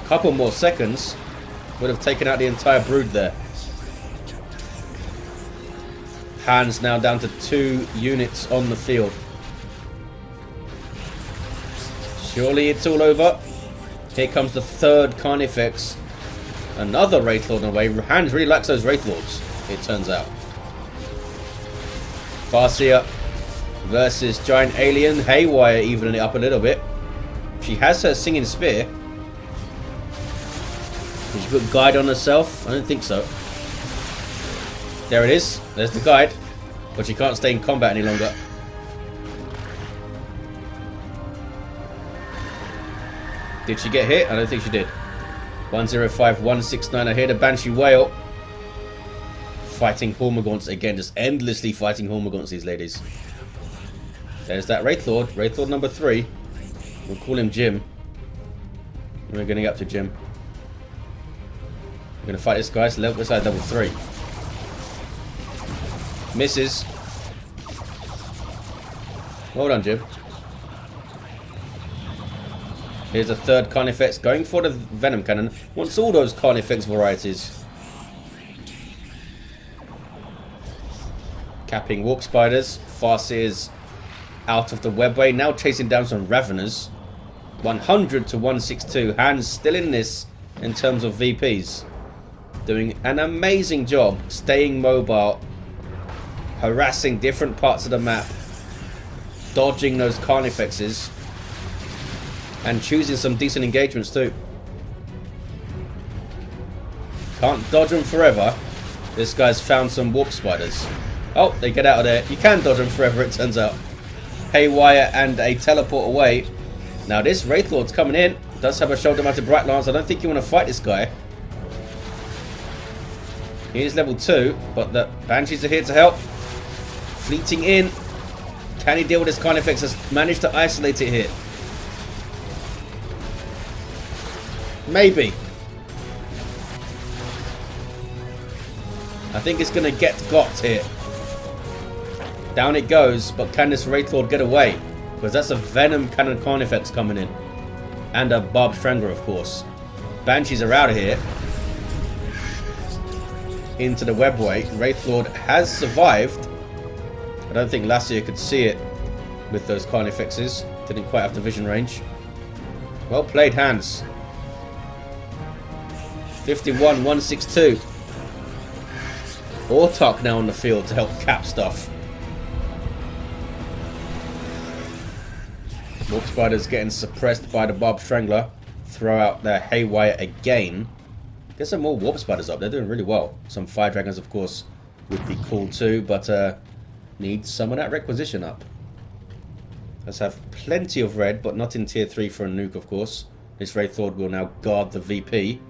Couple more seconds would have taken out the entire brood there. Hans now down to 2 units on the field. Surely it's all over. Here comes the 3rd Carnifex. Another Wraith Lord on the way. Hans really likes those Wraith Lords, it turns out. Farseer versus Giant Alien. Haywire evening it up a little bit. She has her Singing Spear. Did she put guide on herself? I don't think so. There it is. There's the guide. But she can't stay in combat any longer. Did she get hit? I don't think she did. 105, 169. I hear the Banshee wail. Fighting Hormagaunts again. Just endlessly fighting Hormagaunts, these ladies. There's that Wraith Lord. Wraith Lord number 3. We'll call him Jim. We're going to get up to Jim. We're going to fight this guy. So level 3. Misses. Well done, Jim. Here's a 3rd Carnifex going for the Venom Cannon. Wants all those Carnifex varieties. Capping Warp Spiders. Farseers out of the webway. Now chasing down some Raveners. 100 to 162. Hans still in this in terms of VPs. Doing an amazing job staying mobile. Harassing different parts of the map. Dodging those Carnifexes. And choosing some decent engagements too. Can't dodge them forever. This guy's found some warp spiders. Oh, they get out of there. You can dodge them forever, it turns out. Haywire and a teleport away. Now this Wraith Lord's coming in. Does have a shoulder mounted Bright Lance. I don't think you want to fight this guy. He is level 2, but the Banshees are here to help. Fleeting in. Can he deal with this Carnifex? Has managed to isolate it here. Maybe. I think it's going to get got here. Down it goes, but can this Wraith Lord get away? Because that's a Venom Cannon Carnifex coming in. And a Barb Strangler, of course. Banshees are out of here. Into the webway. Wraith Lord has survived. I don't think Lacia could see it with those Carnifexes. Didn't quite have the vision range. Well played, Hans. 51-162. Autark now on the field to help cap stuff. Warp Spiders getting suppressed by the Barb Strangler. Throw out their Haywire again. Get some more Warp Spiders up. They're doing really well. Some Fire Dragons, of course, would be cool too, but need some of that Requisition up. Let's have plenty of red, but not in tier 3 for a nuke, of course. This Wraith Lord will now guard the VP.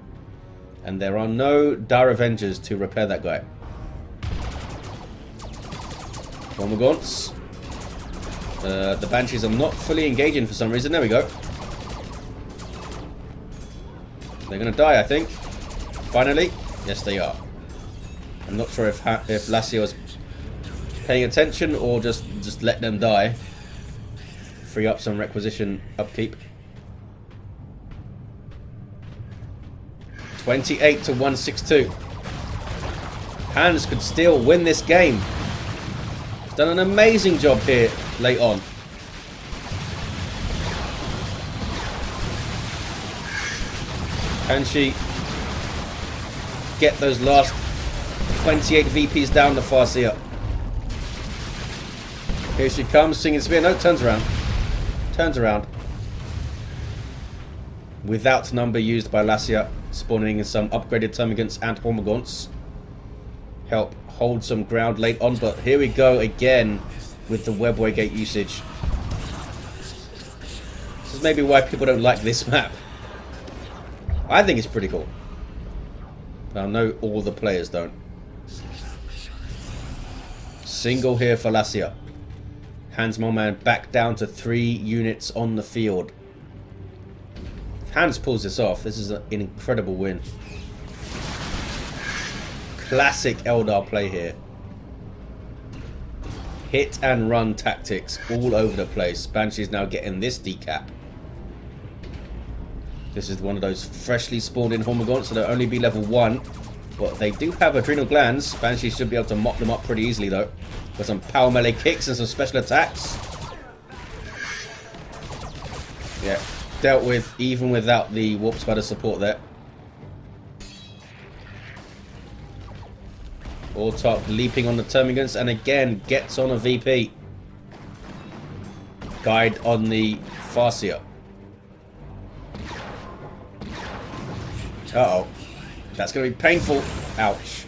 And there are no Dire Avengers to repair that guy. Formagaunts. The Banshees are not fully engaging for some reason. There we go. They're going to die, I think. Finally. Yes, they are. I'm not sure if Lacia was paying attention or just let them die. Free up some Requisition upkeep. 28-162. Hans could still win this game. He's done an amazing job here late on. Can she get those last 28 VPs down the Farseer? Here she comes, singing spear. No, turns around. Turns around. Without number used by Lacia, spawning in some upgraded Termagants and Hormagaunts. Help hold some ground late on, but here we go again with the Webway Gate usage. This is maybe why people don't like this map. I think it's pretty cool. But I know all the players don't. Single here for Lacia. Hans Moleman back down to 3 units on the field. If Hans pulls this off, this is an incredible win. Classic Eldar play here. Hit and run tactics all over the place. Banshee's now getting this decap. This is one of those freshly spawned in Hormagaunts, so they'll only be level 1. But they do have adrenal glands. Banshee should be able to mop them up pretty easily though. Got some power melee kicks and some special attacks. Yeah, dealt with even without the Warp Spider support there. Autark leaping on the Termagants and again gets on a VP. Guide on the Farseer. Uh-oh. That's going to be painful. Ouch.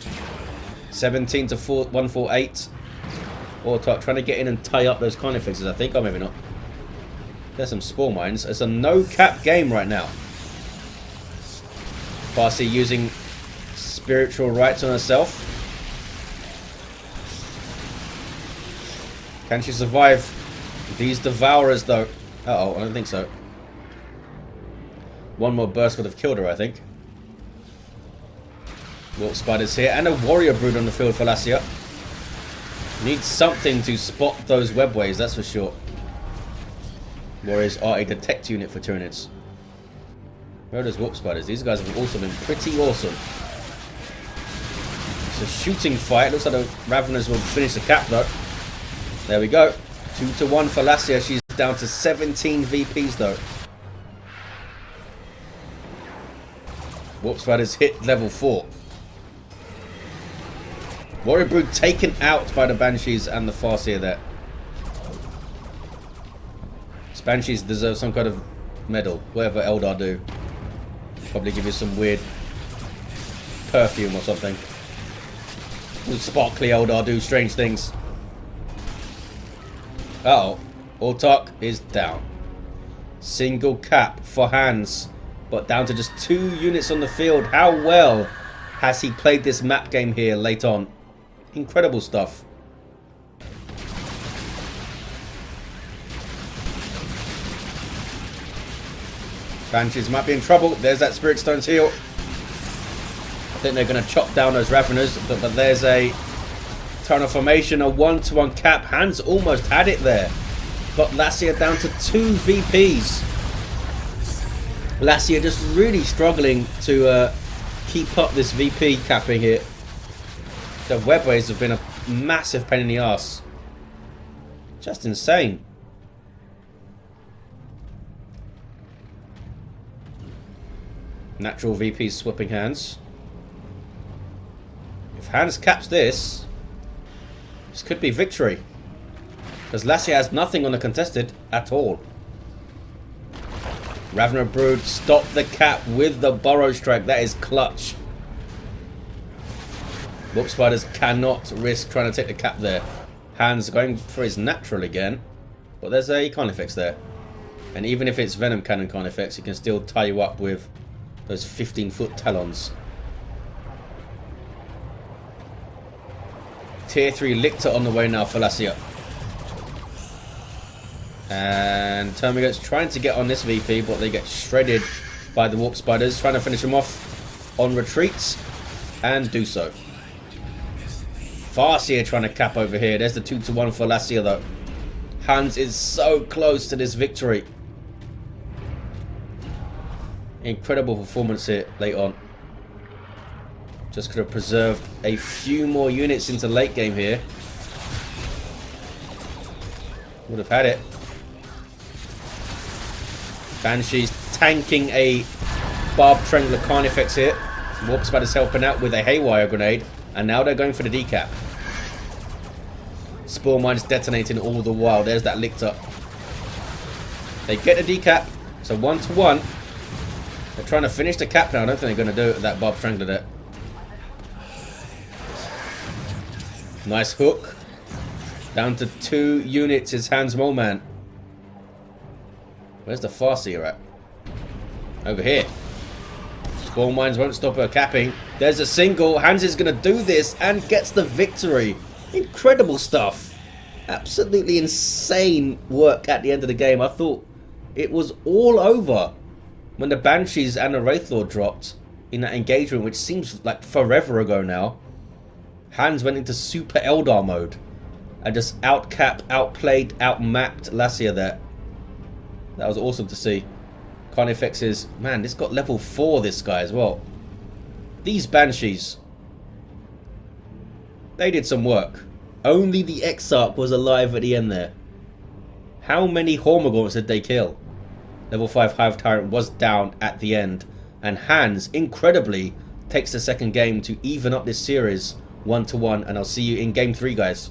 17-148. Autark trying to get in and tie up those Carnifexes, I think. Or maybe not. There's some Spore Mines. It's a no-cap game right now. Farseer using spiritual rights on herself. Can she survive these Devourers, though? Uh-oh, I don't think so. One more burst would have killed her, I think. Warp Spiders here, and a Warrior Brood on the field for Lacia. Needs something to spot those webways, that's for sure. Warriors are a detect unit for Tyranids. Where are those Warp Spiders? These guys have also been pretty awesome. It's a shooting fight. Looks like the Raveners will finish the cap, though. There we go. 2-1 for Lacia. She's down to 17 VPs, though. Warp Spiders hit level 4. Warrior Brood taken out by the Banshees and the Farseer there. These Banshees deserve some kind of medal. Whatever Eldar do. Probably give you some weird perfume or something. Will Sparkly Eldar do strange things? Uh oh. Autark is down. Single cap for Hans, but down to just 2 units on the field. How well has he played this map game here late on? Incredible stuff. Banshees might be in trouble. There's that Spirit Stone's heal. I think they're going to chop down those Raveners, but there's a turn of formation, a 1-to-1 cap. Hans almost had it there. Got Lacia down to 2 VPs. Lacia just really struggling to keep up this VP capping here. The webways have been a massive pain in the ass. Just insane. Natural VP swapping Hans. If Hans caps this could be victory. Because Lacia has nothing on the contested at all. Ravener Brood stop the cap with the Burrow Strike. That is clutch. Warp Spiders cannot risk trying to take the cap there. Hans going for his natural again. But there's a Carnifex there. And even if it's Venom Cannon Carnifex, it can still tie you up with those 15-foot talons. Tier 3 Lictor on the way now for Lacia. And Termagant's trying to get on this VP, but they get shredded by the Warp Spiders. Trying to finish him off on retreats. And do so. Farseer trying to cap over here. There's the 2-to-1 for Lacia though. Hans is so close to this victory. Incredible performance here late on. Just could have preserved a few more units into late game here. Would have had it. Banshees tanking a Barb Trangler Carnifex here. Warp Spider's helping out with a Haywire Grenade. And now they're going for the decap. Spore Mine's detonating all the while. There's that Lictor. They get the decap. So 1-to-1. They're trying to finish the cap now. I don't think they're going to do it with that Barb Strangler there. Nice hook. Down to 2 units is Hans Moleman. Where's the Farseer at? Over here. Spawn Mines won't stop her capping. There's a single. Hans is going to do this and gets the victory. Incredible stuff. Absolutely insane work at the end of the game. I thought it was all over when the Banshees and the Wraithlord dropped in that engagement, which seems like forever ago now. Hans went into Super Eldar mode and just outcapped, outplayed, outmapped Lacia there. That was awesome to see. Carnifex is... Man, this got level 4, this guy, as well. These Banshees, they did some work. Only the Exarch was alive at the end there. How many Hormagaunts did they kill? Level 5 Hive Tyrant was down at the end. And Hans, incredibly, takes the second game to even up this series 1-to-1. And I'll see you in game 3, guys.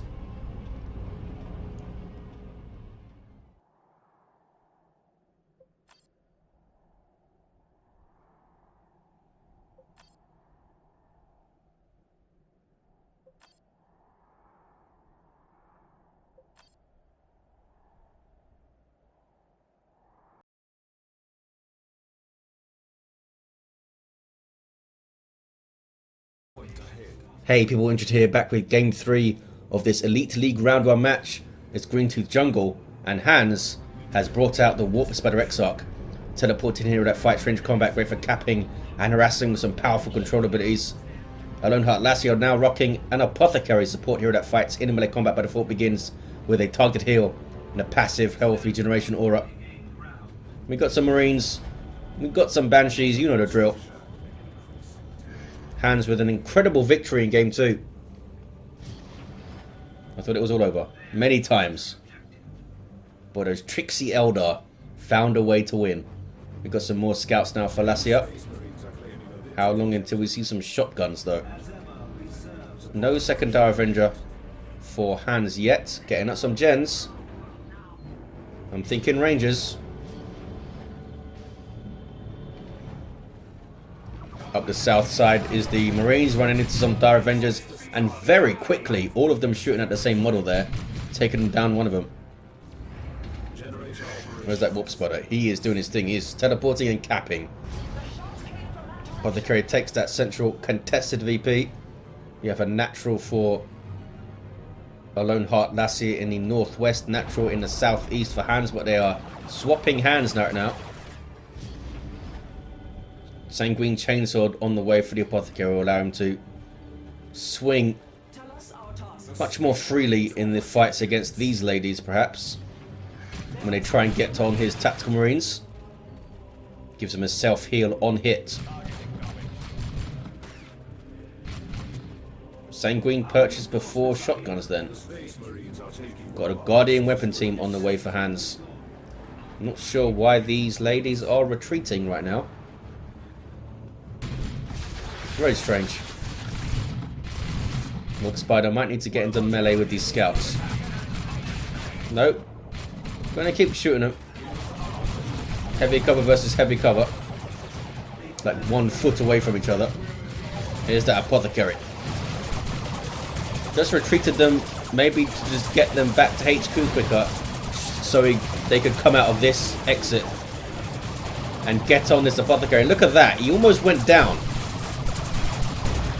Hey people, interested here, back with game 3 of this Elite League round 1 match. It's Greentooth Jungle, and Hans has brought out the Warp Spider Exarch, teleporting here that fights range combat, great for capping and harassing with some powerful control abilities. Aloneheart Lacia are now rocking an Apothecary support hero that fights in melee combat by default, begins with a targeted heal and a passive health regeneration aura. We've got some Marines, we've got some Banshees, you know the drill. Hans with an incredible victory in game 2. I thought it was all over many times, but those tricksy Eldar found a way to win. We've got some more scouts now for Lacia. How long until we see some shotguns though? No second Dire Avenger for Hans yet. Getting up some gens. I'm thinking Rangers. Up the south side is the Marines running into some Dire Avengers. And very quickly, all of them shooting at the same model there, taking down one of them. Where's that warp spotter? He is doing his thing. He is teleporting and capping. Apothecary takes that central contested VP. You have a natural for a Lone Heart Lacia in the northwest, natural in the southeast for Hans, but they are swapping hands right now. Sanguine Chainsword on the way for the Apothecary will allow him to swing much more freely in the fights against these ladies, perhaps, when they try and get on his Tactical Marines. Gives him a self-heal on hit. Sanguine purchased before shotguns then. Got a Guardian weapon team on the way for Hans. I'm not sure why these ladies are retreating right now. Very strange. Warp Spider might need to get into melee with these scouts. Nope. Gonna keep shooting them. Heavy cover versus heavy cover. Like 1 foot away from each other. Here's that Apothecary. Just retreated them, maybe to just get them back to HQ quicker, so they could come out of this exit and get on this Apothecary. Look at that, he almost went down.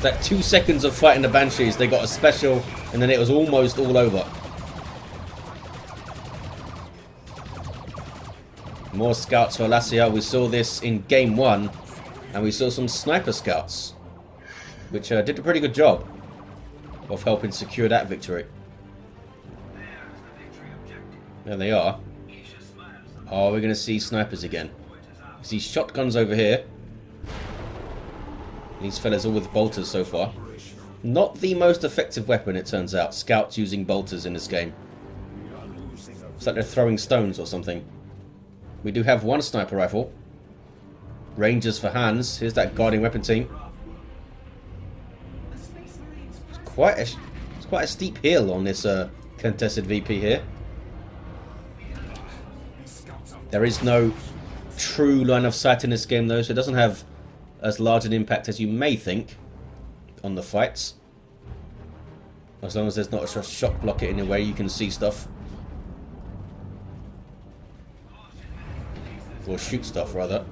That 2 seconds of fighting the Banshees, they got a special, and then it was almost all over. More scouts for Lacia. We saw this in game 1, and we saw some sniper scouts, which did a pretty good job of helping secure that victory. There they are. Oh, we're going to see snipers again. We see shotguns over here. These fellas all with bolters so far. Not the most effective weapon, it turns out. Scouts using bolters in this game. It's like they're throwing stones or something. We do have 1 sniper rifle. Rangers for Hans. Here's that Guardian weapon team. It's quite a steep hill on this contested VP here. There is no true line of sight in this game though, so it doesn't have as large an impact as you may think on the fights. As long as there's not a shock blocker in the way, you can see stuff. Or shoot stuff, rather.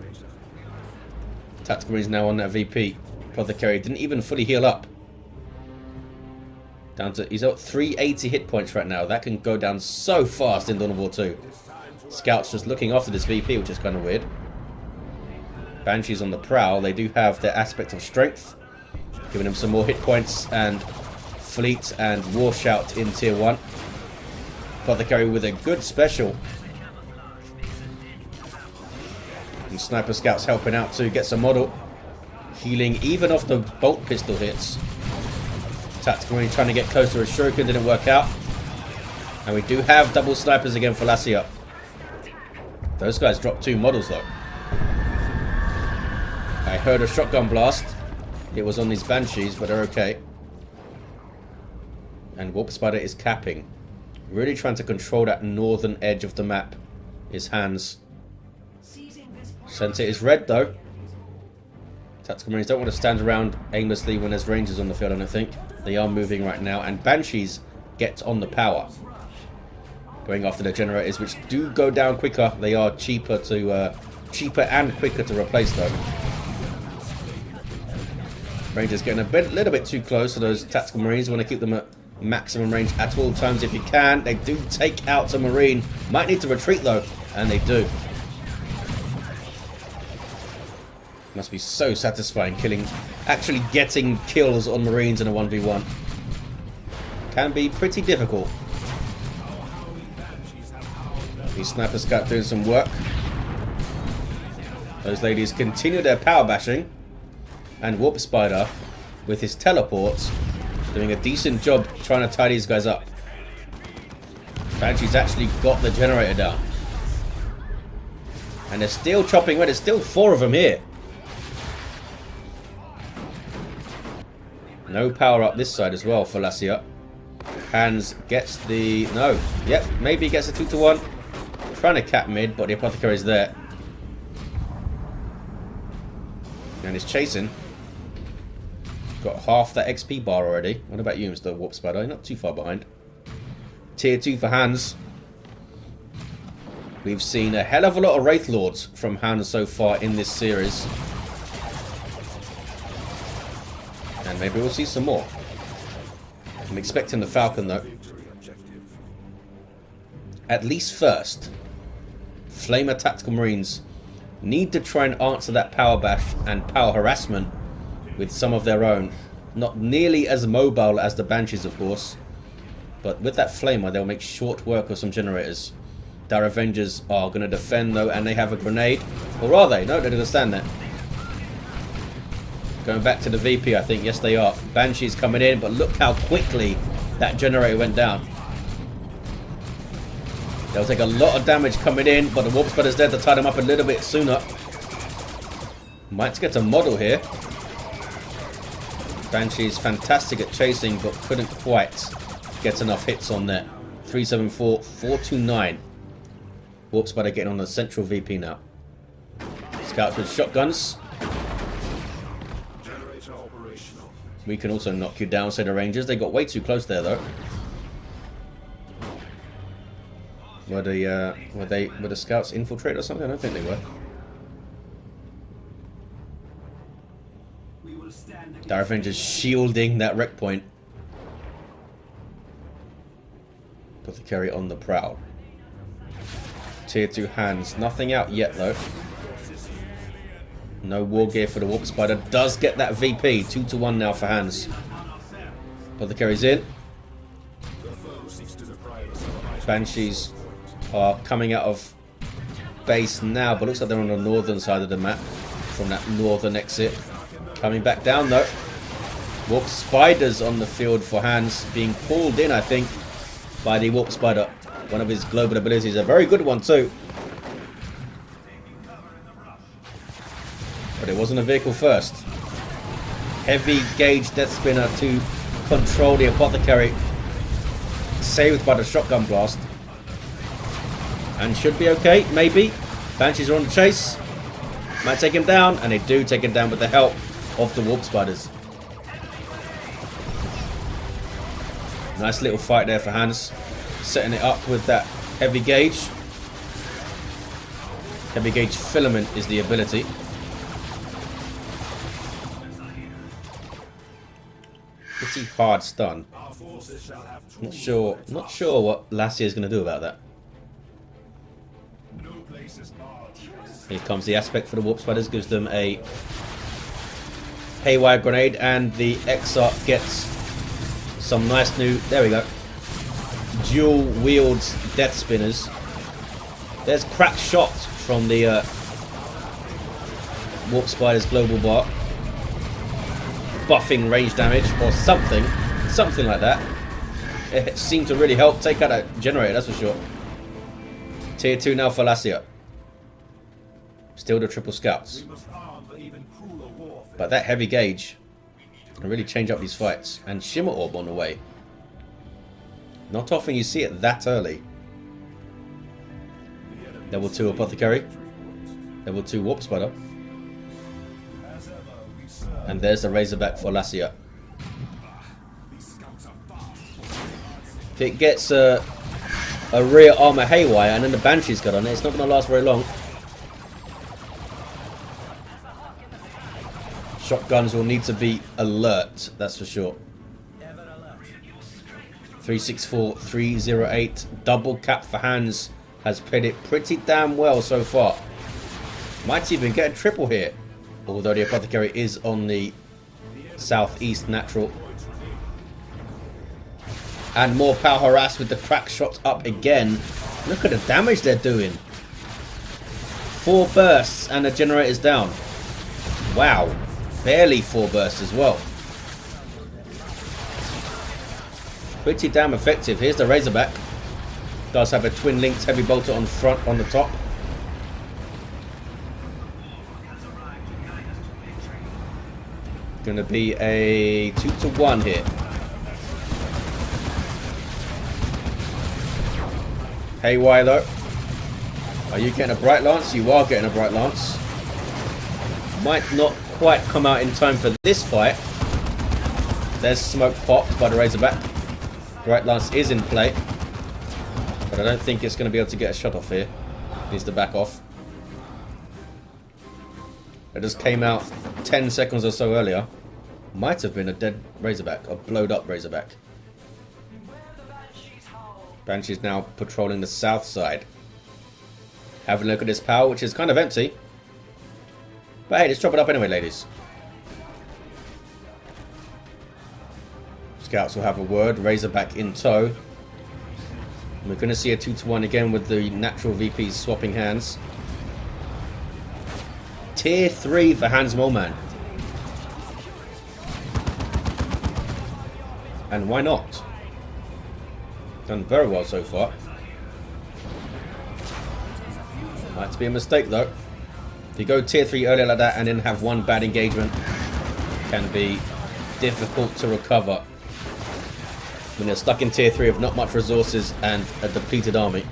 Tactical Marines now on that VP. Apothecary didn't even fully heal up. Down to, he's at 380 hit points right now. That can go down so fast in Dawn of War 2. Scouts just looking after this VP, which is kind of weird. Banshees on the prowl. They do have their aspect of strength, giving them some more hit points, and fleet and war shout in tier 1. Apothecary with a good special. And sniper scouts helping out to get some model. Healing even off the bolt pistol hits. Tactical Marine trying to get close to a shuriken, didn't work out. And we do have double snipers again for Lacia. Those guys dropped 2 models though. I heard a shotgun blast. It was on these Banshees, but they're okay. And Warp Spider is capping. Really trying to control that northern edge of the map is Hans. Center is red though. Tactical Marines don't want to stand around aimlessly when there's Rangers on the field, I don't think. They are moving right now, and Banshees get on the power. Going after the generators, which do go down quicker. They are cheaper and quicker to replace though. Rangers getting a little bit too close to those Tactical Marines. You want to keep them at maximum range at all times if you can. They do take out a Marine. Might need to retreat though, and they do. Must be so satisfying actually getting kills on Marines in a 1v1. Can be pretty difficult. These sniper scouts doing some work. Those ladies continue their power bashing. And Warp Spider, with his teleports, doing a decent job trying to tie these guys up. Banshee's actually got the generator down. And they're still chopping away. There's still 4 of them here. No power up this side as well for Lacia. Hans gets the... No. Yep, maybe gets a 2-to-1. Trying to cap mid, but the Apothecary is there. And he's chasing. Got half that XP bar already. What about you, Mr. Warp Spider? Not too far behind. Tier 2 for Hans. We've seen a hell of a lot of Wraith Lords from Hans so far in this series. And maybe we'll see some more. I'm expecting the Falcon though. At least first, Flamer Tactical Marines need to try and answer that power bash and power harassment with some of their own. Not nearly as mobile as the Banshees, of course. But with that Flamer, they'll make short work of some generators. Our Avengers are going to defend though, and they have a grenade. Or are they? No, they didn't stand there. Going back to the VP, I think. Yes, they are. Banshees coming in, but look how quickly that generator went down. They'll take a lot of damage coming in, but the Warp Spider's there to tie them up a little bit sooner. Might get a model here. Banshee's fantastic at chasing, but couldn't quite get enough hits on there. 374, 429. Warp Spider getting on the central VP now. Scouts with shotguns. We can also knock you down, say the Rangers. They got way too close there, though. Were the Scouts infiltrate or something? I don't think they were. Our Avengers shielding that wreck point. Put the carry on the prowl. Tier 2 Hans. Nothing out yet, though. No war gear for the Warp Spider. Does get that VP. 2-1 now for Hans. Put the carries in. Banshees are coming out of base now, but looks like they're on the northern side of the map from that northern exit. Coming back down though. Warp Spiders on the field for Hans, being pulled in, I think, by the Warp Spider. One of his global abilities, a very good one too. But it wasn't a vehicle first. Heavy gauge death spinner to control the apothecary. Saved by the shotgun blast. And should be okay, maybe. Banshees are on the chase. Might take him down, and they do take him down with the help of the Warp Spiders. Nice little fight there for Hans. Setting it up with that heavy gauge. Heavy gauge filament is the ability. Pretty hard stun. Not sure what Lacia is going to do about that. Here comes the aspect for the Warp Spiders, gives them a haywire grenade, and the Exarch gets some nice new, there we go, dual wields death spinners. There's cracked shots from the Warp Spider's global bar, buffing range damage or something like that. It seemed to really help take out that generator, that's for sure. Tier 2 now for Lacia. Still the triple scouts. But that heavy gauge can really change up these fights. And Shimmer Orb on the way. Not often you see it that early. Level 2 Apothecary. Level 2 Warp Spider. And there's the Razorback for Lacia. If it gets a rear armor haywire and then the Banshees got on it, it's not going to last very long. Shotguns will need to be alert, that's for sure. 364, 308, double cap for Hans has played it pretty damn well so far. Might even get a triple here, although the Apothecary is on the southeast natural. And more power harass with the crack shots up again. Look at the damage they're doing. 4 bursts and the generator's down. Wow. Barely 4 bursts as well. Pretty damn effective. Here's the Razorback. Does have a twin linked heavy bolter on front on the top. Gonna be a 2-1 here. Haywire though. Are you getting a Bright Lance? You are getting a Bright Lance. Might not quite come out in time for this fight. There's smoke popped by the Razorback. Right lance is in play. But I don't think it's going to be able to get a shot off here. Needs to back off. It just came out 10 seconds or so earlier. Might have been a dead Razorback, a blowed up Razorback. Banshee's now patrolling the south side. Having a look at his power, which is kind of empty. But hey, let's chop it up anyway, ladies. Scouts will have a word. Razorback in tow. We're going to see a 2-to-1 again with the natural VPs swapping hands. Tier 3 for Hans Moleman. And why not? Done very well so far. Might be a mistake though. If you go tier 3 earlier like that and then have one bad engagement, can be difficult to recover when you're stuck in tier 3 with not much resources and a depleted army,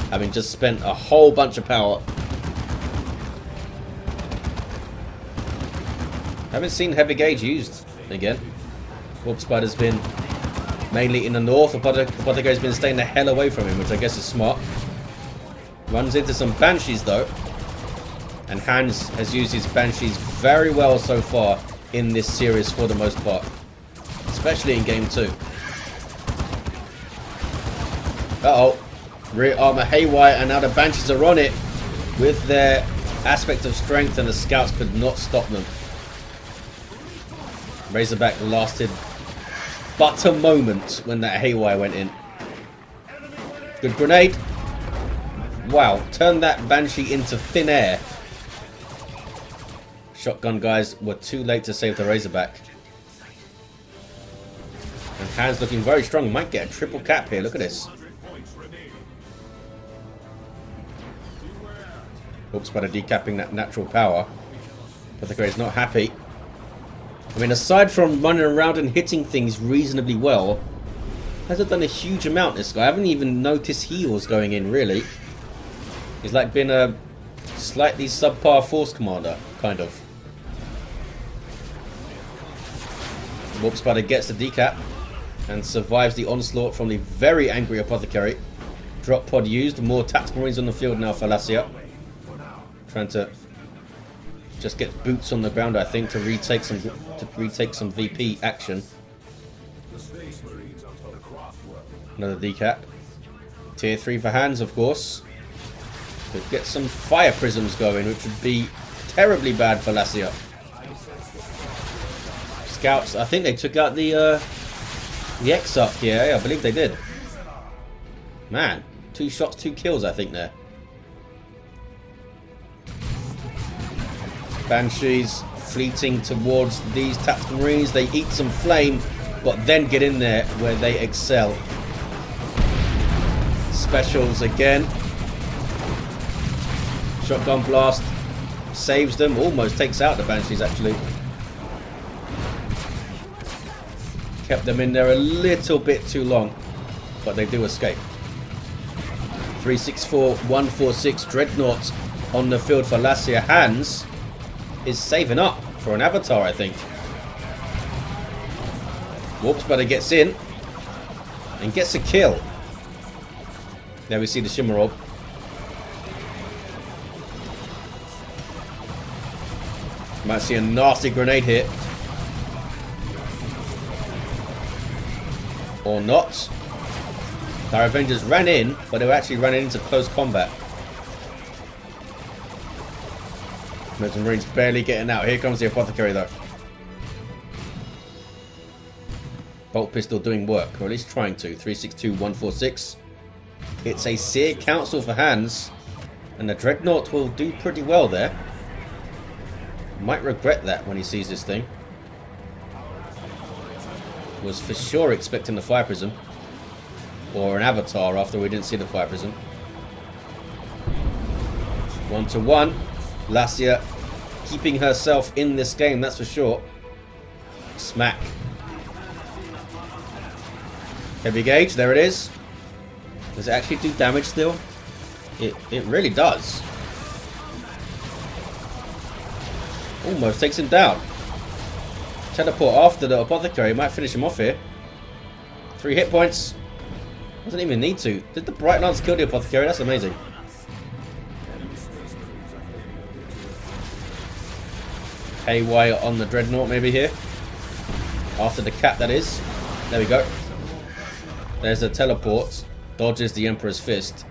having just spent a whole bunch of power. Haven't seen heavy gauge used again. Warp Spider's been mainly in the north. Apothecary's been staying the hell away from him, which I guess is smart. Runs into some Banshees though, and Hans has used his Banshees very well so far in this series for the most part, especially in game 2. Uh-oh. Rear armor haywire, and now the Banshees are on it with their aspect of strength, and the scouts could not stop them. Razorback lasted but a moment when that haywire went in. Good grenade. Wow, turned that Banshee into thin air. Shotgun guys were too late to save the Razorback. And Hans looking very strong. Might get a triple cap here. Look at this. Oops, by decapping that natural power. Apothecary's not happy. I mean, aside from running around and hitting things reasonably well, hasn't done a huge amount, this guy. I haven't even noticed heals going in, really. He's like been a slightly subpar force commander, kind of. Warp Spider gets the decap and survives the onslaught from the very angry Apothecary. Drop pod used. More tactical marines on the field now for Lacia. Trying to just get boots on the ground, I think, to retake some VP action. Another decap. Tier 3 for Hans, of course. Could get some fire prisms going, which would be terribly bad for Lacia. Scouts, I think they took out the X up here. Yeah, I believe they did. Man, 2 shots, 2 kills, I think there. Banshees fleeting towards these tactical marines. They eat some flame, but then get in there where they excel. Specials again. Shotgun blast saves them. Almost takes out the Banshees, actually. Kept them in there a little bit too long, but they do escape. 364, 146 Dreadnought on the field for Lacia. Hans is saving up for an avatar, I think. Warp Spider gets in and gets a kill. There we see the Shimmer Orb. Might see a nasty grenade hit. Or not. Our Avengers ran in, but they were actually running into close combat. Marines barely getting out. Here comes the Apothecary though. Bolt pistol doing work, or at least trying to. 362, 146. It's a Seer Council for Hans, and the Dreadnought will do pretty well there. Might regret that when he sees this thing. Was for sure expecting the Fire Prism, or an Avatar after we didn't see the Fire Prism. 1-to-1. Lacia keeping herself in this game, that's for sure. Smack. Heavy gauge, there it is. Does it actually do damage still? It really does. Almost takes him down. Teleport after the Apothecary might finish him off here. 3 hit points. Doesn't even need to. Did the Bright Lance kill the Apothecary? That's amazing. Haywire on the Dreadnought maybe here. After the cap, that is. There we go. There's the teleport. Dodges the Emperor's Fist.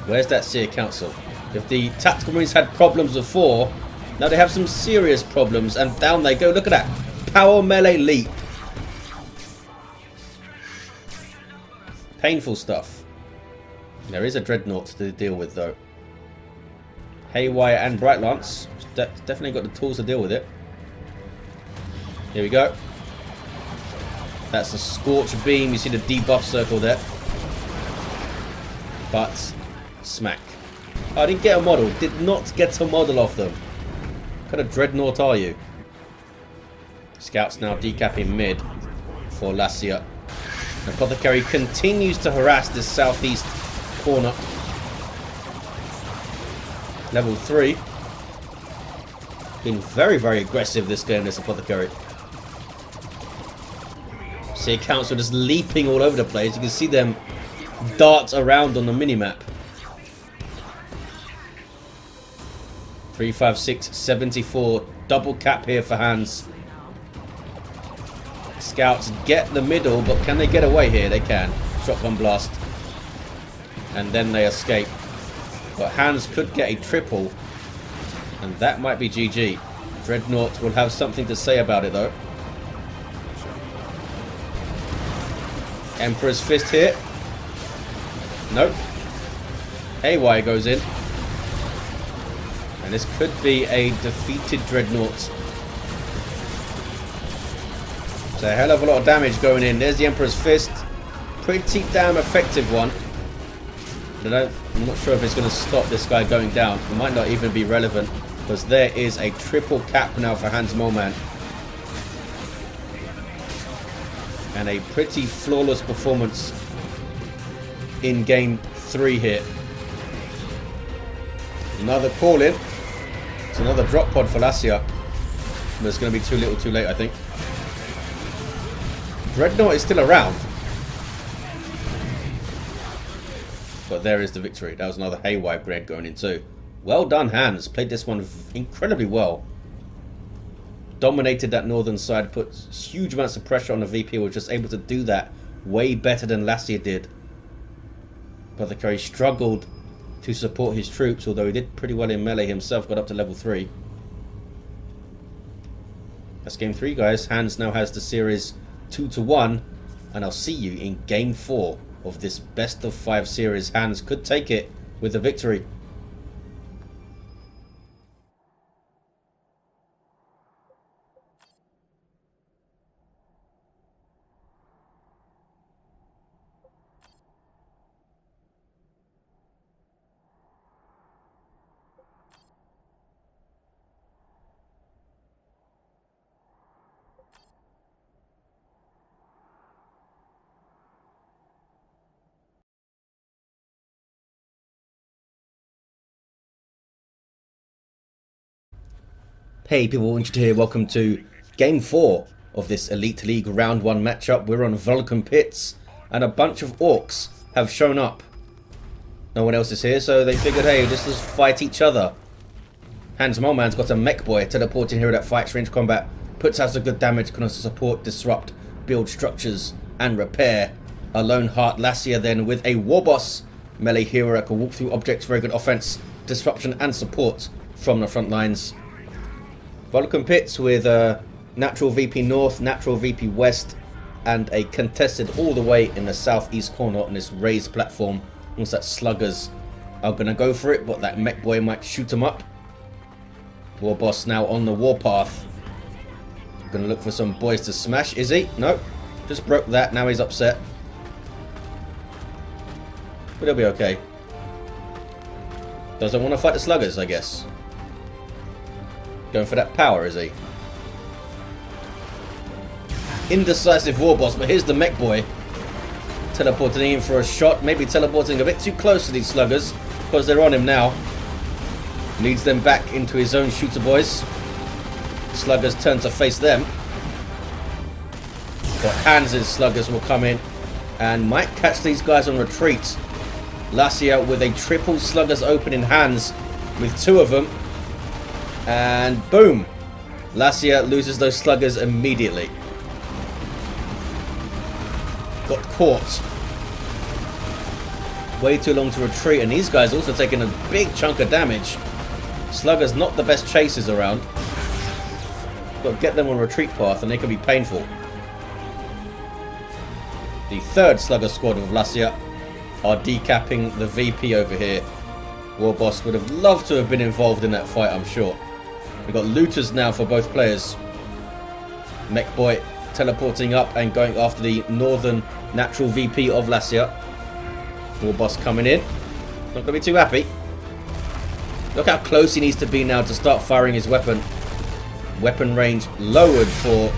Where's that Seer Council? If the Tactical Marines had problems before, now they have some serious problems. And down they go. Look at that. Power melee leap. Painful stuff. There is a Dreadnought to deal with though. Haywire and Bright Lance. Definitely got the tools to deal with it. Here we go. That's the Scorch Beam. You see the debuff circle there. But smack. Oh, I didn't get a model. Did not get a model off them. What kind of Dreadnought are you? Scouts now decapping mid for Lacia. Apothecary continues to harass this southeast corner. Level 3. Been very, very aggressive this game, this Apothecary. See Council just leaping all over the place. You can see them dart around on the minimap. 3, 5, 6, 74. Double cap here for Hans. Scouts get the middle, but can they get away here? They can. Shotgun blast. And then they escape. But Hans could get a triple. And that might be GG. Dreadnought will have something to say about it though. Emperor's Fist here. Nope. Haywire goes in. And this could be a defeated Dreadnought. It's a hell of a lot of damage going in. There's the Emperor's Fist. Pretty damn effective one. I'm not sure if it's going to stop this guy going down. It might not even be relevant. Because there is a triple cap now for Hans Moman. And a pretty flawless performance in game 3 here. Another call in. It's another drop pod for Lacia. But it's going to be too little too late, I think. Dreadnought is still around. But there is the victory. That was another Haywire grade going in too. Well done, Hans. Played this one incredibly well. Dominated that northern side. Put huge amounts of pressure on the VP. Was just able to do that way better than Lacia did. Apothecary struggled to support his troops. Although he did pretty well in melee himself. Got up to level 3. That's game 3, guys. Hans now has the series 2-1. And I'll see you in game 4 of this best of 5 series. Hans could take it with the victory. Hey people, interested here. Welcome to Game 4 of this Elite League Round 1 matchup. We're on Vulcan Pits, and a bunch of orcs have shown up. No one else is here, so they figured, hey, let's just fight each other. Hans Moman's got a mech boy teleporting here that fights range combat, puts out some good damage, can also support, disrupt, build structures, and repair. A Lone Heart Lacia then with a war boss melee hero that can walk through objects, very good offense, disruption, and support from the front lines. Vulcan Pits with natural VP North, natural VP West, and a contested all the way in the southeast corner on this raised platform. Looks like sluggers are going to go for it, but that mech boy might shoot them up. War boss now on the warpath. Going to look for some boys to smash. Is he? No. Just broke that. Now he's upset. But he'll be okay. Doesn't want to fight the sluggers, I guess. Going for that power, is he? Indecisive war boss, but here's the mech boy. Teleporting in for a shot. Maybe teleporting a bit too close to these sluggers, because they're on him now. Leads them back into his own shooter boys. Sluggers turn to face them. But Hans' Sluggers will come in and might catch these guys on retreat. Lacia with a triple Sluggers open in hands with 2 of them. And boom! Lacia loses those Sluggers immediately. Got caught. Way too long to retreat, and these guys also taking a big chunk of damage. Sluggers not the best chasers around. Got to get them on retreat path and they can be painful. The 3rd Slugger squad of Lacia are decapping the VP over here. Warboss would have loved to have been involved in that fight, I'm sure. We've got looters now for both players. Mech Boy teleporting up and going after the northern natural VP of Lacia. Warboss coming in. Not going to be too happy. Look how close he needs to be now to start firing his weapon. Weapon range lowered for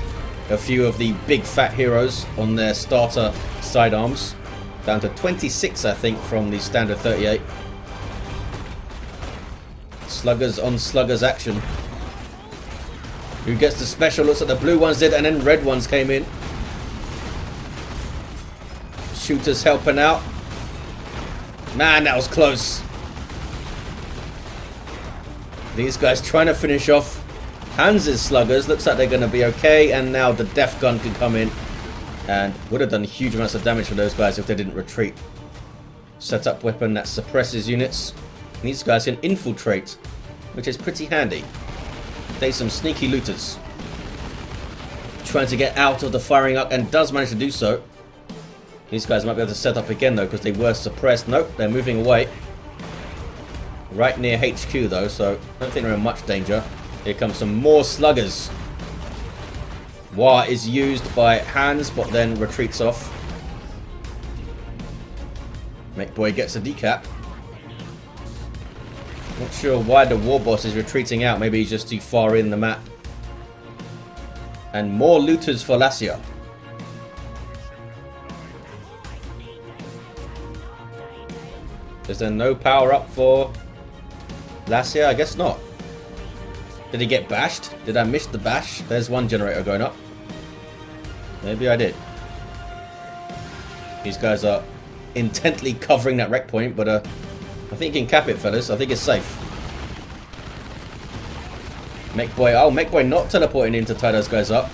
a few of the big fat heroes on their starter sidearms. Down to 26, I think, from the standard 38. Sluggers on Sluggers action. Who gets the special? Looks like the blue ones did, and then red ones came in. Shooters helping out. Man, that was close. These guys trying to finish off Hans' Sluggers. Looks like they're going to be okay, and now the Death Gun can come in and would have done huge amounts of damage for those guys if they didn't retreat. Set up weapon that suppresses units. And these guys can infiltrate, which is pretty handy. There's some sneaky looters. Trying to get out of the firing arc, and does manage to do so. These guys might be able to set up again though, because they were suppressed. Nope, they're moving away. Right near HQ though, so I don't think they're in much danger. Here comes some more Sluggers. War is used by Hans, but then retreats off. Mech Boy gets a decap. Not sure why the Warboss is retreating out. Maybe he's just too far in the map. And more looters for Lacia. Is there no power up for Lacia? I guess not. Did he get bashed? Did I miss the bash? There's one generator going up. Maybe I did. These guys are intently covering that wreck point, but I think you can cap it, fellas. I think it's safe. Mech Boy. Oh, Mech Boy not teleporting in to tie those guys up.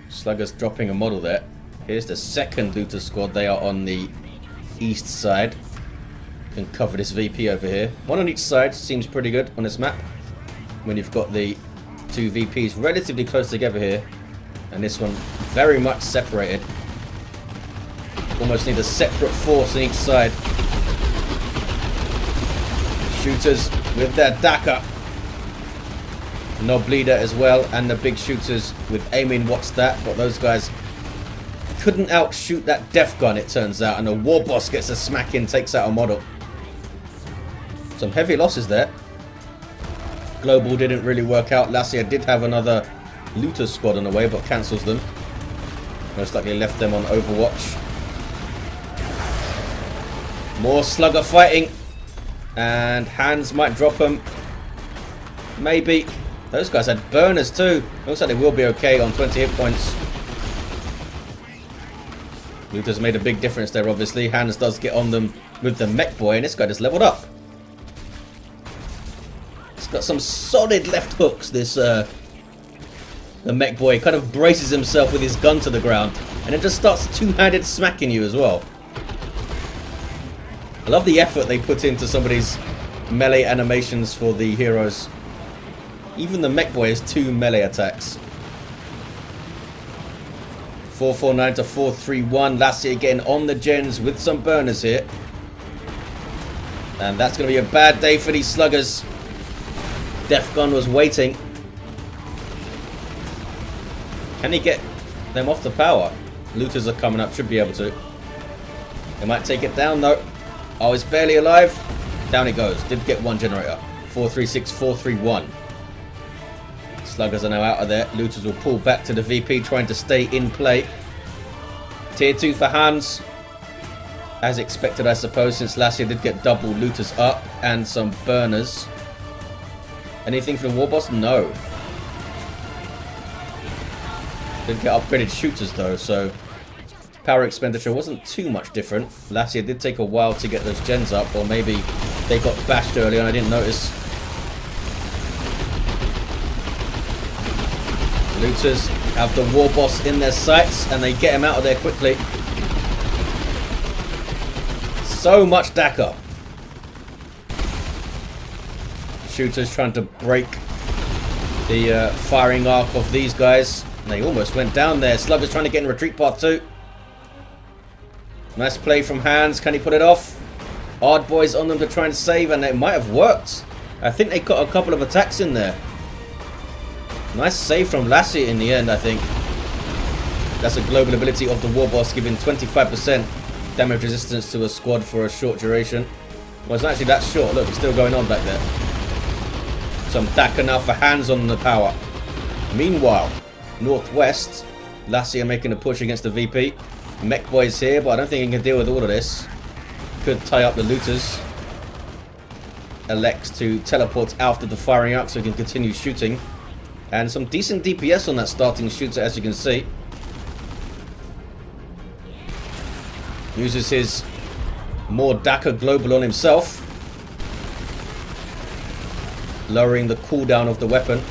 Sluggers dropping a model there. Here's the 2nd looter squad. They are on the east side. Can cover this VP over here. One on each side seems pretty good on this map. When you've got the 2 VPs relatively close together here. And this one very much separated. Almost need a separate force on each side. Shooters with their Daka. Knob leader as well, and the big shooters with aiming. What's that? But those guys couldn't outshoot that Death Gun, it turns out, and the Warboss gets a smack in, takes out a model. Some heavy losses there. Global didn't really work out. Lacia did have another looter squad on the way, but cancels them. Most likely left them on Overwatch. More Slugger fighting, and Hans might drop them. Maybe. Those guys had burners too. Looks like they will be okay on 20 hit points. Looters made a big difference there, obviously. Hans does get on them with the Mech Boy, and this guy just leveled up. He's got some solid left hooks, this the Mech Boy. Kind of braces himself with his gun to the ground, and it just starts two-handed smacking you as well. I love the effort they put into some of these melee animations for the heroes. Even the Mech Boy has 2 melee attacks. 449 to 431. Lacia getting on the gens with some burners here. And that's going to be a bad day for these Sluggers. Death Gun was waiting. Can he get them off the power? Looters are coming up. Should be able to. They might take it down though. Oh, it's barely alive. Down it goes. Did get one generator. 436, 431. Sluggers are now out of there. Looters will pull back to the VP, trying to stay in play. Tier 2 for Hans. As expected, I suppose, since Lacia did get double looters up and some burners. Anything from the War Boss? No. Didn't get upgraded shooters though, so power expenditure wasn't too much different. Lacia did take a while to get those gens up, or maybe they got bashed earlier and I didn't notice. Looters have the War Boss in their sights and they get him out of there quickly. So much DACA. Shooters trying to break the firing arc of these guys. They almost went down there. Slugger's trying to get in retreat path too. Nice play from Hans. Can he put it off? Hard boys on them to try and save, and it might have worked. I think they got a couple of attacks in there. Nice save from Lacia in the end, I think. That's a global ability of the War Boss, giving 25% damage resistance to a squad for a short duration. Well, it's not actually that short. Look, it's still going on back there. Some DACA now for Hans on the power. Meanwhile, northwest, Lacia making a push against the VP. Mech boy's here, but I don't think he can deal with all of this. Could tie up the looters. Elects to teleport after the firing arc so he can continue shooting. And some decent DPS on that starting shooter, as you can see. Uses his more DACA global on himself, lowering the cooldown of the weapon,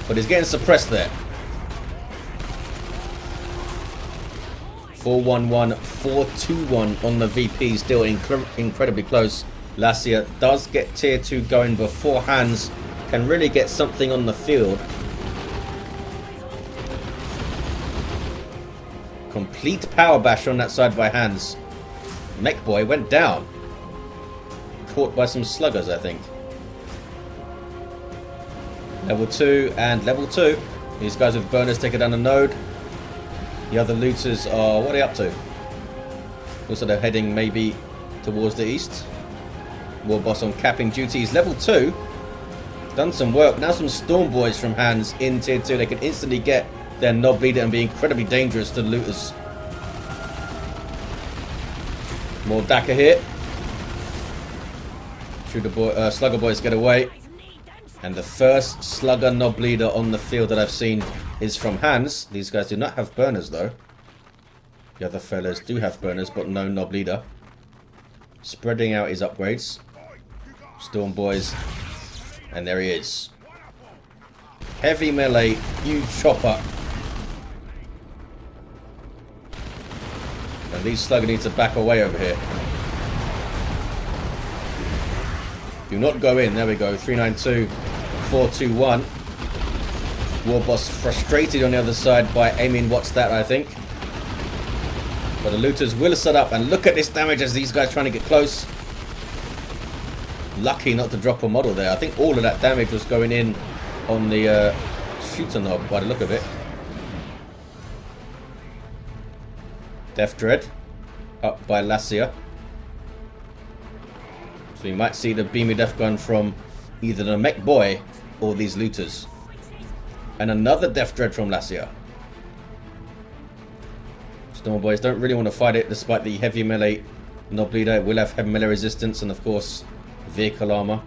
but he's getting suppressed there. 4-1-1, 4-2-1 on the VP, still incredibly close. Lacia does get tier 2 going before Hans can really get something on the field. Complete power bash on that side by Hans. Mech boy went down. Caught by some sluggers, I think. Level 2 and level 2. These guys with burners taking down a node. The other looters are... what are they up to? Looks like they're heading maybe towards the east. War Boss on capping duties. Level 2. Done some work. Now some Storm Boys from Hans in tier 2. They can instantly get their knob leader and be incredibly dangerous to the looters. More DACA here. Shooter boy, Slugger Boys get away. And the first Slugger knob leader on the field that I've seen is from Hans. These guys do not have burners though. The other fellas do have burners, but no knob leader. Spreading out his upgrades. Storm Boys. And there he is. Heavy melee, huge chopper. And these Slugger need to back away over here. Do not go in. There we go. 392, 421. War Boss frustrated on the other side by aiming what's that, I think. But the looters will set up, and look at this damage as these guys trying to get close. Lucky not to drop a model there. I think all of that damage was going in on the shooter knob by the look of it. Death Dread up by Lacia. So we might see the beamy death gun from either the mech boy or these looters. And another Death Dread from Lacia. Storm Boys don't really want to fight it despite the heavy melee knob leader. It will have heavy melee resistance and of course vehicle armor.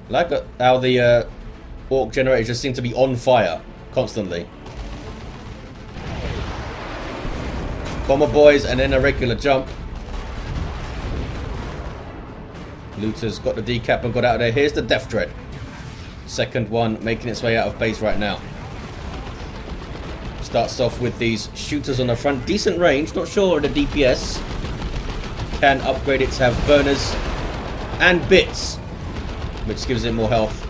Like how the orc generators just seem to be on fire constantly. Bomber Boys and then a regular jump. Looters got the decap and got out of there. Here's the Death Dread. Second one making its way out of base right now. Starts off with these shooters on the front. Decent range. Not sure the DPS. Can upgrade it to have burners and bits, which gives it more health.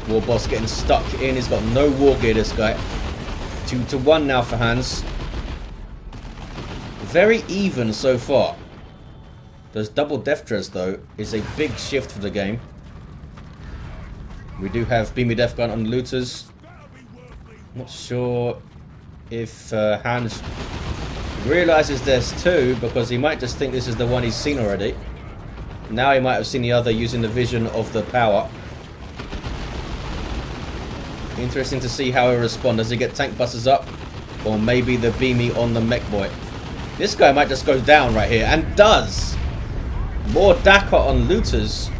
War Boss getting stuck in. He's got no war gear, this guy. 2-1 now for Hans. Very even so far. Those double Death Dreads, though, is a big shift for the game. We do have Beamy Death Gun on the looters. Not sure if Hans realizes there's two, because he might just think this is the one he's seen already. Now he might have seen the other using the vision of the power. Interesting to see how he'll respond. Does he get tank busters up? Or maybe the beamy on the mech boy? This guy might just go down right here, and does! More Dakar on looters.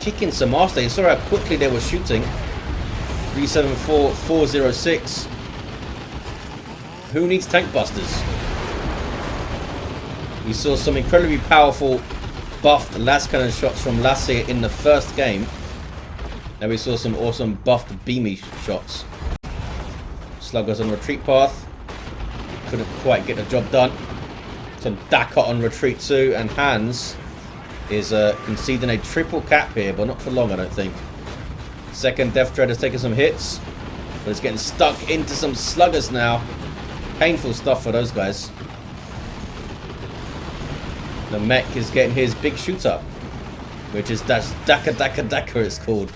Kicking some ass there. You saw how quickly they were shooting. 374, 406. Who needs tank busters? We saw some incredibly powerful buffed las cannon shots from Lacia in the first game. Now we saw some awesome buffed beamy shots. Sluggers on retreat path. Couldn't quite get the job done. Some Dakar on retreat too, and Hans is conceding a triple cap here, but not for long, I don't think. Second Death Dread has taken some hits, but it's getting stuck into some sluggers now. Painful stuff for those guys. The mech is getting his big shoot up, which is Daka it's called.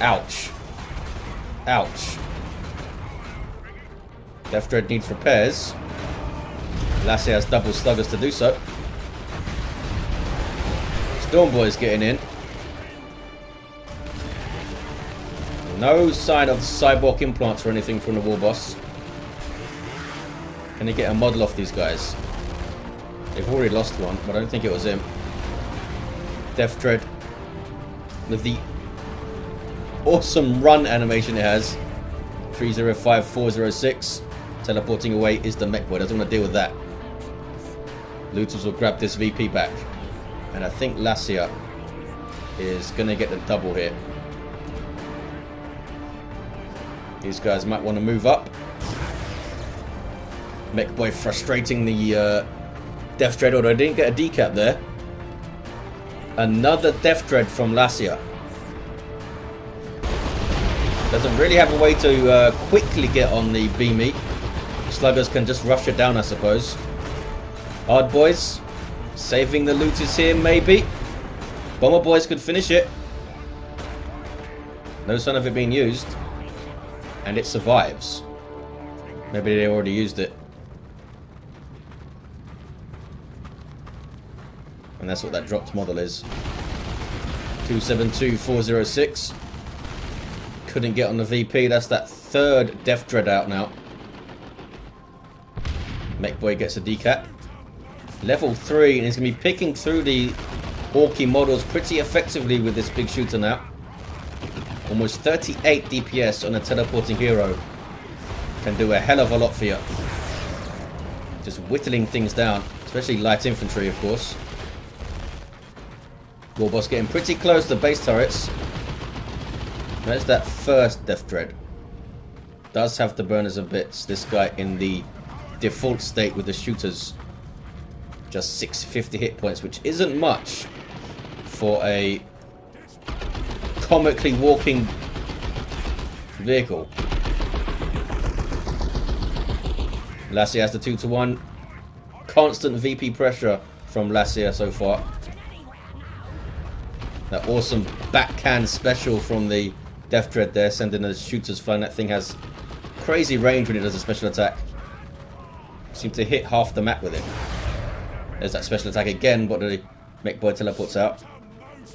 Ouch. Ouch. Death Dread needs repairs. Lacia has double sluggers to do so. Storm Boy's getting in. No sign of cyborg implants or anything from the war boss. Can he get a model off these guys? They've already lost one, but I don't think it was him. Death Dread with the awesome run animation it has. 305, 406. Teleporting away is the mech boy. Doesn't want to deal with that. Looters will grab this VP back. And I think Lacia is going to get the double here. These guys might want to move up. Mech boy frustrating the Death Dread, although I didn't get a decap there. Another Death Dread from Lacia. Doesn't really have a way to quickly get on the beamy. Sluggers can just rush it down, I suppose. Hard boys saving the looters here, maybe. Bomber boys could finish it. No sign of it being used. And it survives. Maybe they already used it. And that's what that dropped model is. 272, 406. Couldn't get on the VP. That's that third Death Dread out now. Mech boy gets a decap. Level 3, and he's going to be picking through the Orky models pretty effectively with this big shooter now. Almost 38 DPS on a teleporting hero. Can do a hell of a lot for you. Just whittling things down, especially light infantry, of course. Warboss getting pretty close to base turrets. There's that first Death Dread. Does have the burners of bits. This guy in the default state with the shooters. Just 650 hit points, which isn't much for a comically walking vehicle. Lacia has the 2-to-1. Constant VP pressure from Lacia so far. That awesome backhand special from the Death Dread there, sending the shooters flying. That thing has crazy range when it does a special attack. Seems to hit half the map with it. There's that special attack again, but the mech boy teleports out.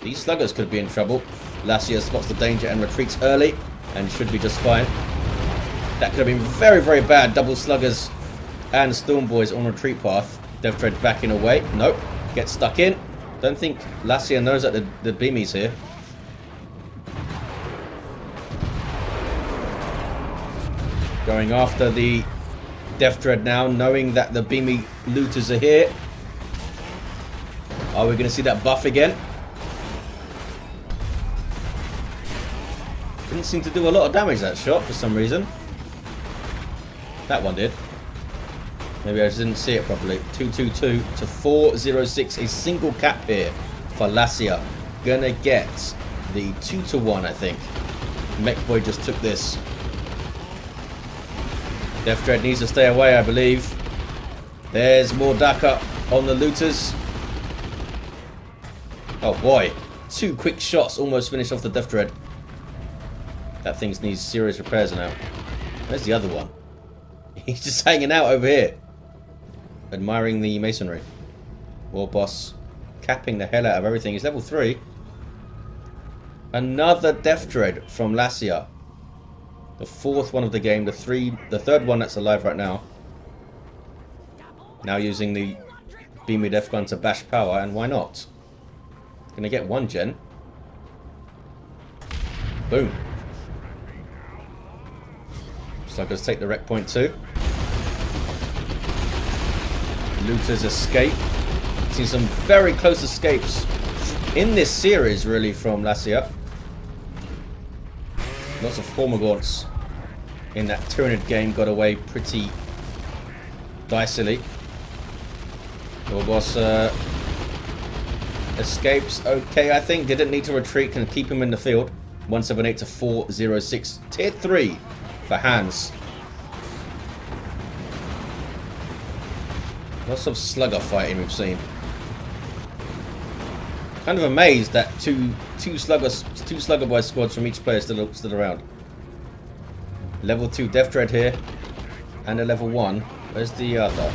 These sluggers could be in trouble. Lacia spots the danger and retreats early, and should be just fine. That could have been very, very bad. Double sluggers and storm boys on retreat path. Death Dread backing away. Nope. Gets stuck in. Don't think Lacia knows that the beamies here. Going after the Death Dread now, knowing that the beamy looters are here. Are we going to see that buff again? Didn't seem to do a lot of damage, that shot, for some reason. That one did. Maybe I just didn't see it properly. 222 to 406. A single cap here for Lacia. Gonna get the 2-to-1, I think. Mech boy just took this. Death Dread needs to stay away, I believe. There's more Dakar on the looters. Oh boy. 2 quick shots almost finished off the Death Dread. That thing needs serious repairs now. Where's the other one? He's just hanging out over here. Admiring the masonry. War boss capping the hell out of everything. He's level 3. Another Death Dread from Lacia. The 4th one of the game. The third one that's alive right now. Now using the Beam Me Death Gun to bash power, and why not? Gonna get one gen. Boom. Sluggers take the wreck point too. Looters escape. Seen some very close escapes in this series, really, from Lacia. Lots of Formagaunts in that Tyranid game got away pretty dicily. Your boss escapes okay, I think. Didn't need to retreat, can keep him in the field. 178 to 406. Tier 3 for Hans. Lots of slugger fighting we've seen. Kind of amazed that two slugger boy squads from each player still around. Level 2 Death Dread here, and a level 1. Where's the other?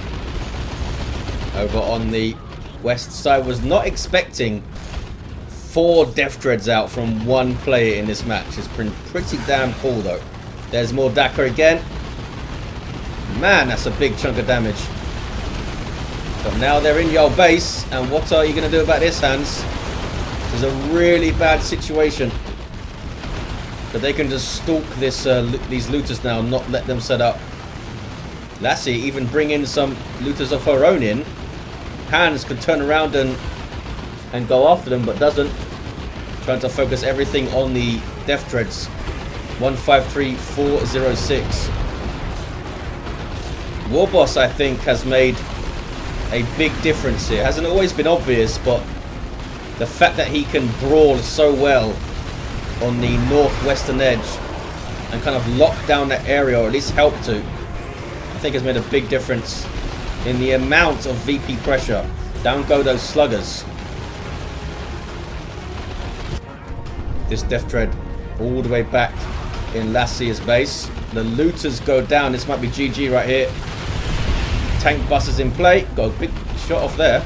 Over on the west side. Was not expecting 4 Death Dreads out from one player in this match. It's been pretty damn cool though. There's more Daka again. Man, that's a big chunk of damage. But now they're in your base, and what are you going to do about this, Hans? This is a really bad situation. But they can just stalk this, these looters now, not let them set up. Lacia even bring in some looters of her own in. Hans could turn around and go after them, but doesn't. Trying to focus everything on the Death Dreads. 153406. Warboss, I think, has made a big difference here. Hasn't always been obvious, but the fact that he can brawl so well on the northwestern edge and kind of lock down that area, or at least help to, I think has made a big difference in the amount of VP pressure. Down go those sluggers. This Death Dread all the way back in Lacia's base. The looters go down. This might be GG right here. Tank busters in play. Got a big shot off there.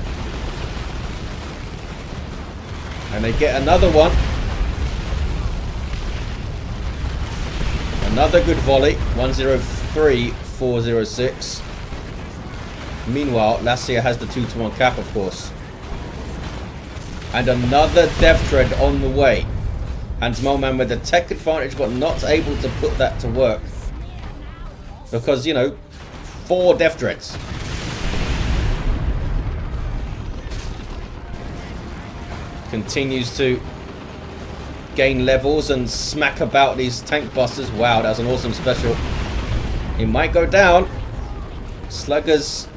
And they get another one. Another good volley. 103406. Meanwhile, Lacia has the 2-to-1 cap, of course. And another Death Dread on the way. Hans Moleman with the tech advantage, but not able to put that to work. Because, you know, 4 Death Dreads. Continues to gain levels and smack about these tank busters. Wow, that was an awesome special. He might go down. Sluggers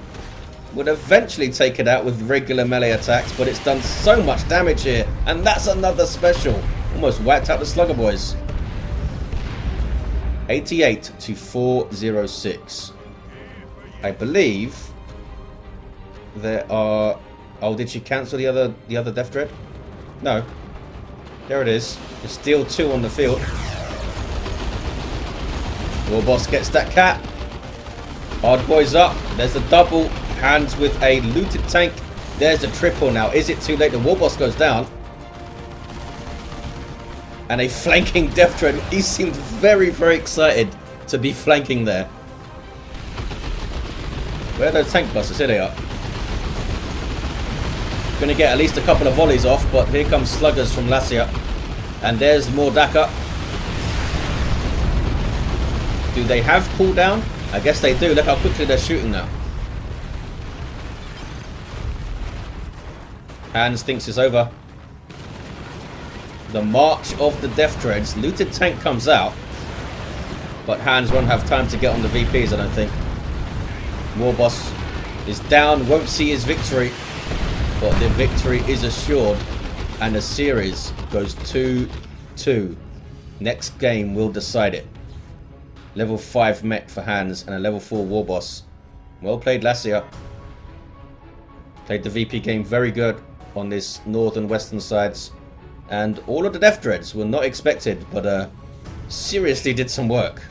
would eventually take it out with regular melee attacks, but it's done so much damage here. And that's another special. Almost wiped out the Slugger boys. 88 to 406. I believe there are... Oh, did she cancel the other Death Dread? No. There it is. There's still 2 on the field. Warboss gets that cat. Hard boys up. There's the double. Hands with a looted tank. There's the triple now. Is it too late? The Warboss goes down. And a flanking Death Dread. He seemed very, very excited to be flanking there. Where are those tank busters? Here they are. Going to get at least a couple of volleys off, but here comes sluggers from Lacia. And there's more Daka. Do they have cooldown? I guess they do. Look how quickly they're shooting now. Hans thinks it's over. The march of the Death Dreads. Looted tank comes out. But Hans won't have time to get on the VPs, I don't think. Warboss is down. Won't see his victory. But the victory is assured. And the series goes 2-2. Next game will decide it. Level 5 mech for Hans and a level 4 Warboss. Well played, Lacia. Played the VP game very good on this north and western sides. And all of the Death Dreads were not expected, but seriously did some work.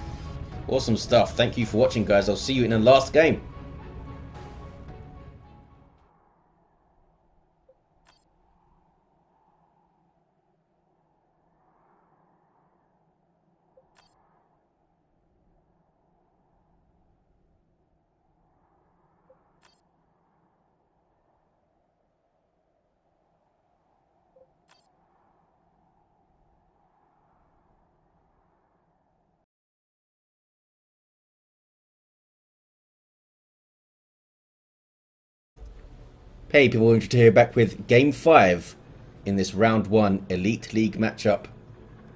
Awesome stuff. Thank you for watching, guys. I'll see you in the last game. Hey people, we're here back with Game 5 in this Round 1 Elite League matchup.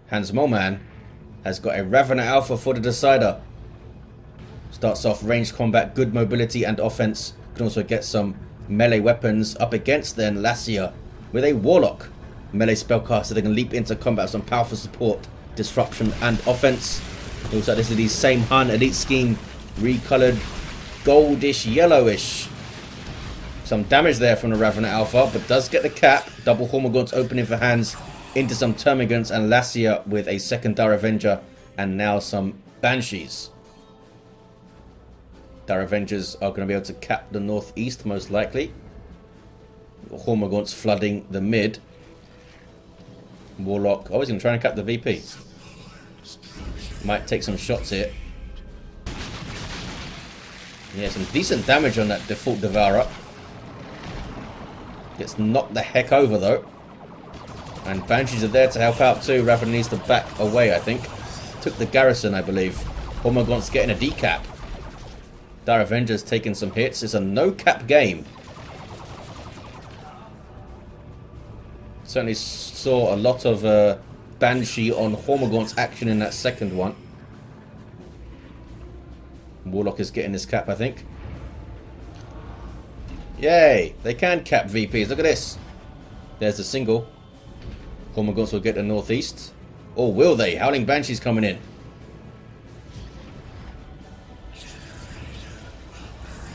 Hans Moman has got a Ravener Alpha for the decider. Starts off ranged combat, good mobility and offense. Can also get some melee weapons up against then Lacia with a Warlock. Melee spellcaster that can leap into combat with some powerful support, disruption and offense. Looks like this is the same Hun Elite scheme, recolored goldish yellowish. Some damage there from the Ravener Alpha, but does get the cap. Double Hormagaunts opening for Hans into some Termagants and Lacia with a second Avengers and now some Banshees. Avengers are going to be able to cap the northeast most likely. Hormagaunts flooding the mid. Warlock, oh, he's going to try and cap the VP. Might take some shots here. Yeah, some decent damage on that default Devourer. Gets knocked the heck over though. And Banshees are there to help out too. Ravener needs to back away, I think. Took the garrison, I believe. Hormagaunts getting a decap. Avengers taking some hits. It's a no-cap game. Certainly saw a lot of Banshee on Hormagaunts action in that second one. Warlock is getting this cap, I think. Yay! They can cap VPs. Look at this. There's the single. Hormagaunts will get the northeast. Or will they? Howling Banshee's coming in.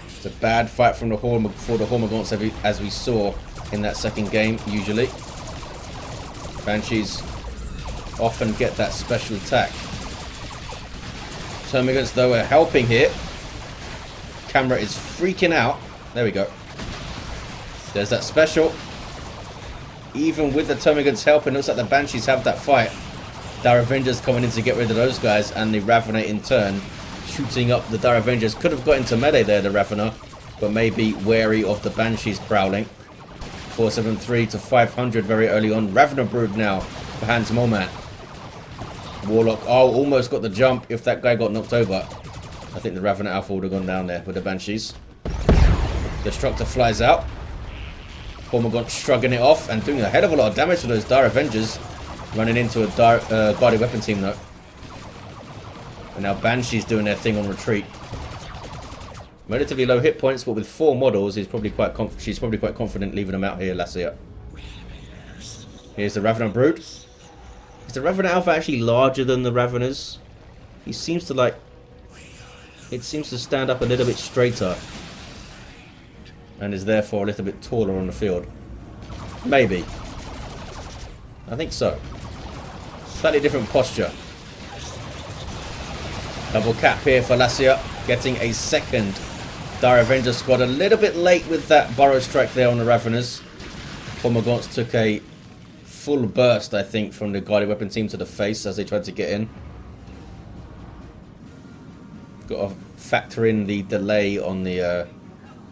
It's a bad fight from the Hormagaunts as we saw in that second game, usually. Banshees often get that special attack. Termagants, though, are helping here. Camera is freaking out. There we go. There's that special. Even with the Termagants helping, looks like the Banshees have that fight. Avengers coming in to get rid of those guys, and the Ravener in turn shooting up the Avengers. Could have got into melee there, the Ravener, but maybe wary of the Banshees prowling. 473 to 500 very early on. Ravener Brood now for Hans Moman. Warlock, oh, almost got the jump if that guy got knocked over. I think the Ravener Alpha would have gone down there with the Banshees. Destructor flies out. Hormagaunt shrugging it off and doing a hell of a lot of damage to those Avengers. Running into a guarded weapon team though. And now Banshee's doing their thing on retreat. Relatively low hit points, but with 4 models, she's probably quite confident leaving them out here, Lacia. Here's the Ravener Brood. Is the Ravener Alpha actually larger than the Raveners? He seems to like... It seems to stand up a little bit straighter. And is therefore a little bit taller on the field. Maybe. I think so. Slightly different posture. Double cap here for Lacia. Getting a second Avenger squad. A little bit late with that Burrow Strike there on the Raveners. Hormagaunts took a full burst, I think, from the guarded weapon team to the face as they tried to get in. Got to factor in the delay on the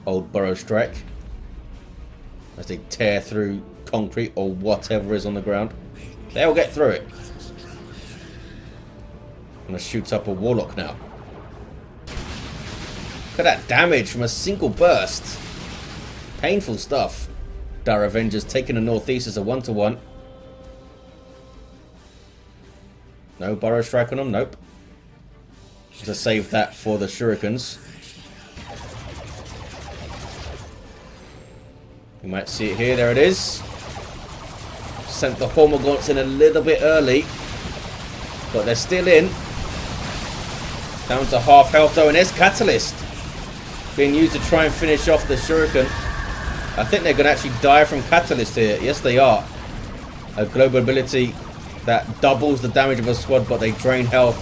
old Burrow Strike as they tear through concrete or whatever is on the ground. They'll get through it. Gonna shoot up a Warlock now. Look at that damage from a single burst. Painful stuff. Avengers taking the northeast as a 1-to-1. No Burrow Strike on them, nope. To save that for the Shurikens. You might see it here, there it is. Sent the Hormagaunts in a little bit early. But they're still in. Down to half health though, and there's Catalyst. Being used to try and finish off the Shuriken. I think they're going to actually die from Catalyst here. Yes, they are. A global ability that doubles the damage of a squad, but they drain health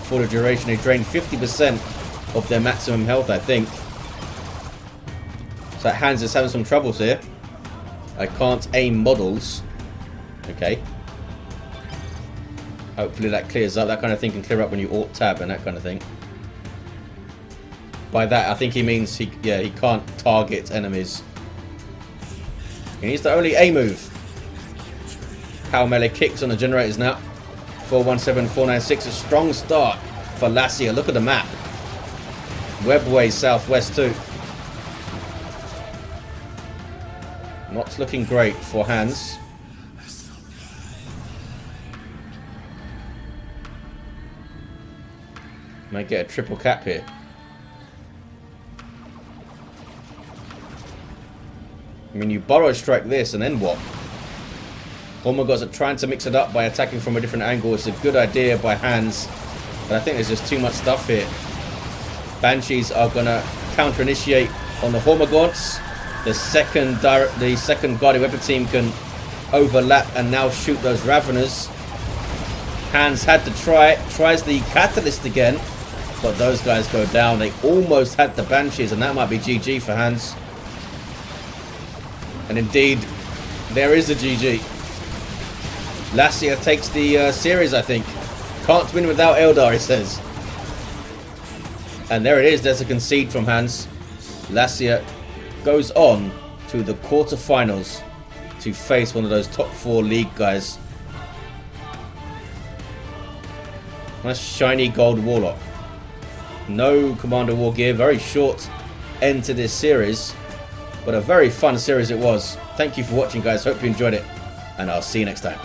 for the duration. They drain 50% of their maximum health, I think. So Hans is having some troubles here. I can't aim models. Okay. Hopefully that clears up. That kind of thing can clear up when you alt-tab and that kind of thing. By that, I think he means he can't target enemies. He needs to only A move. Power melee kicks on the generators now. 417, 496, a strong start for Lacia. Look at the map. Webway southwest too. Not looking great for Hans. Might get a triple cap here. I mean, you borrow strike this and then what? Hormagaws are trying to mix it up by attacking from a different angle. It's a good idea by Hans, but I think there's just too much stuff here. Banshees are gonna counter-initiate on the Hormagaws. The second Guardian Weapon team can overlap and now shoot those Raveners. Hans had to tries the Catalyst again, but those guys go down. They almost had the Banshees, and that might be GG for Hans. And indeed, there is a GG. Lacia takes the series, I think. Can't win without Eldar, he says. And there it is. There's a concede from Hans. Lacia goes on to the quarterfinals to face one of those top 4 league guys. Nice shiny gold Warlock. No Commander War gear. Very short end to this series, but a very fun series it was. Thank you for watching, guys. Hope you enjoyed it, and I'll see you next time.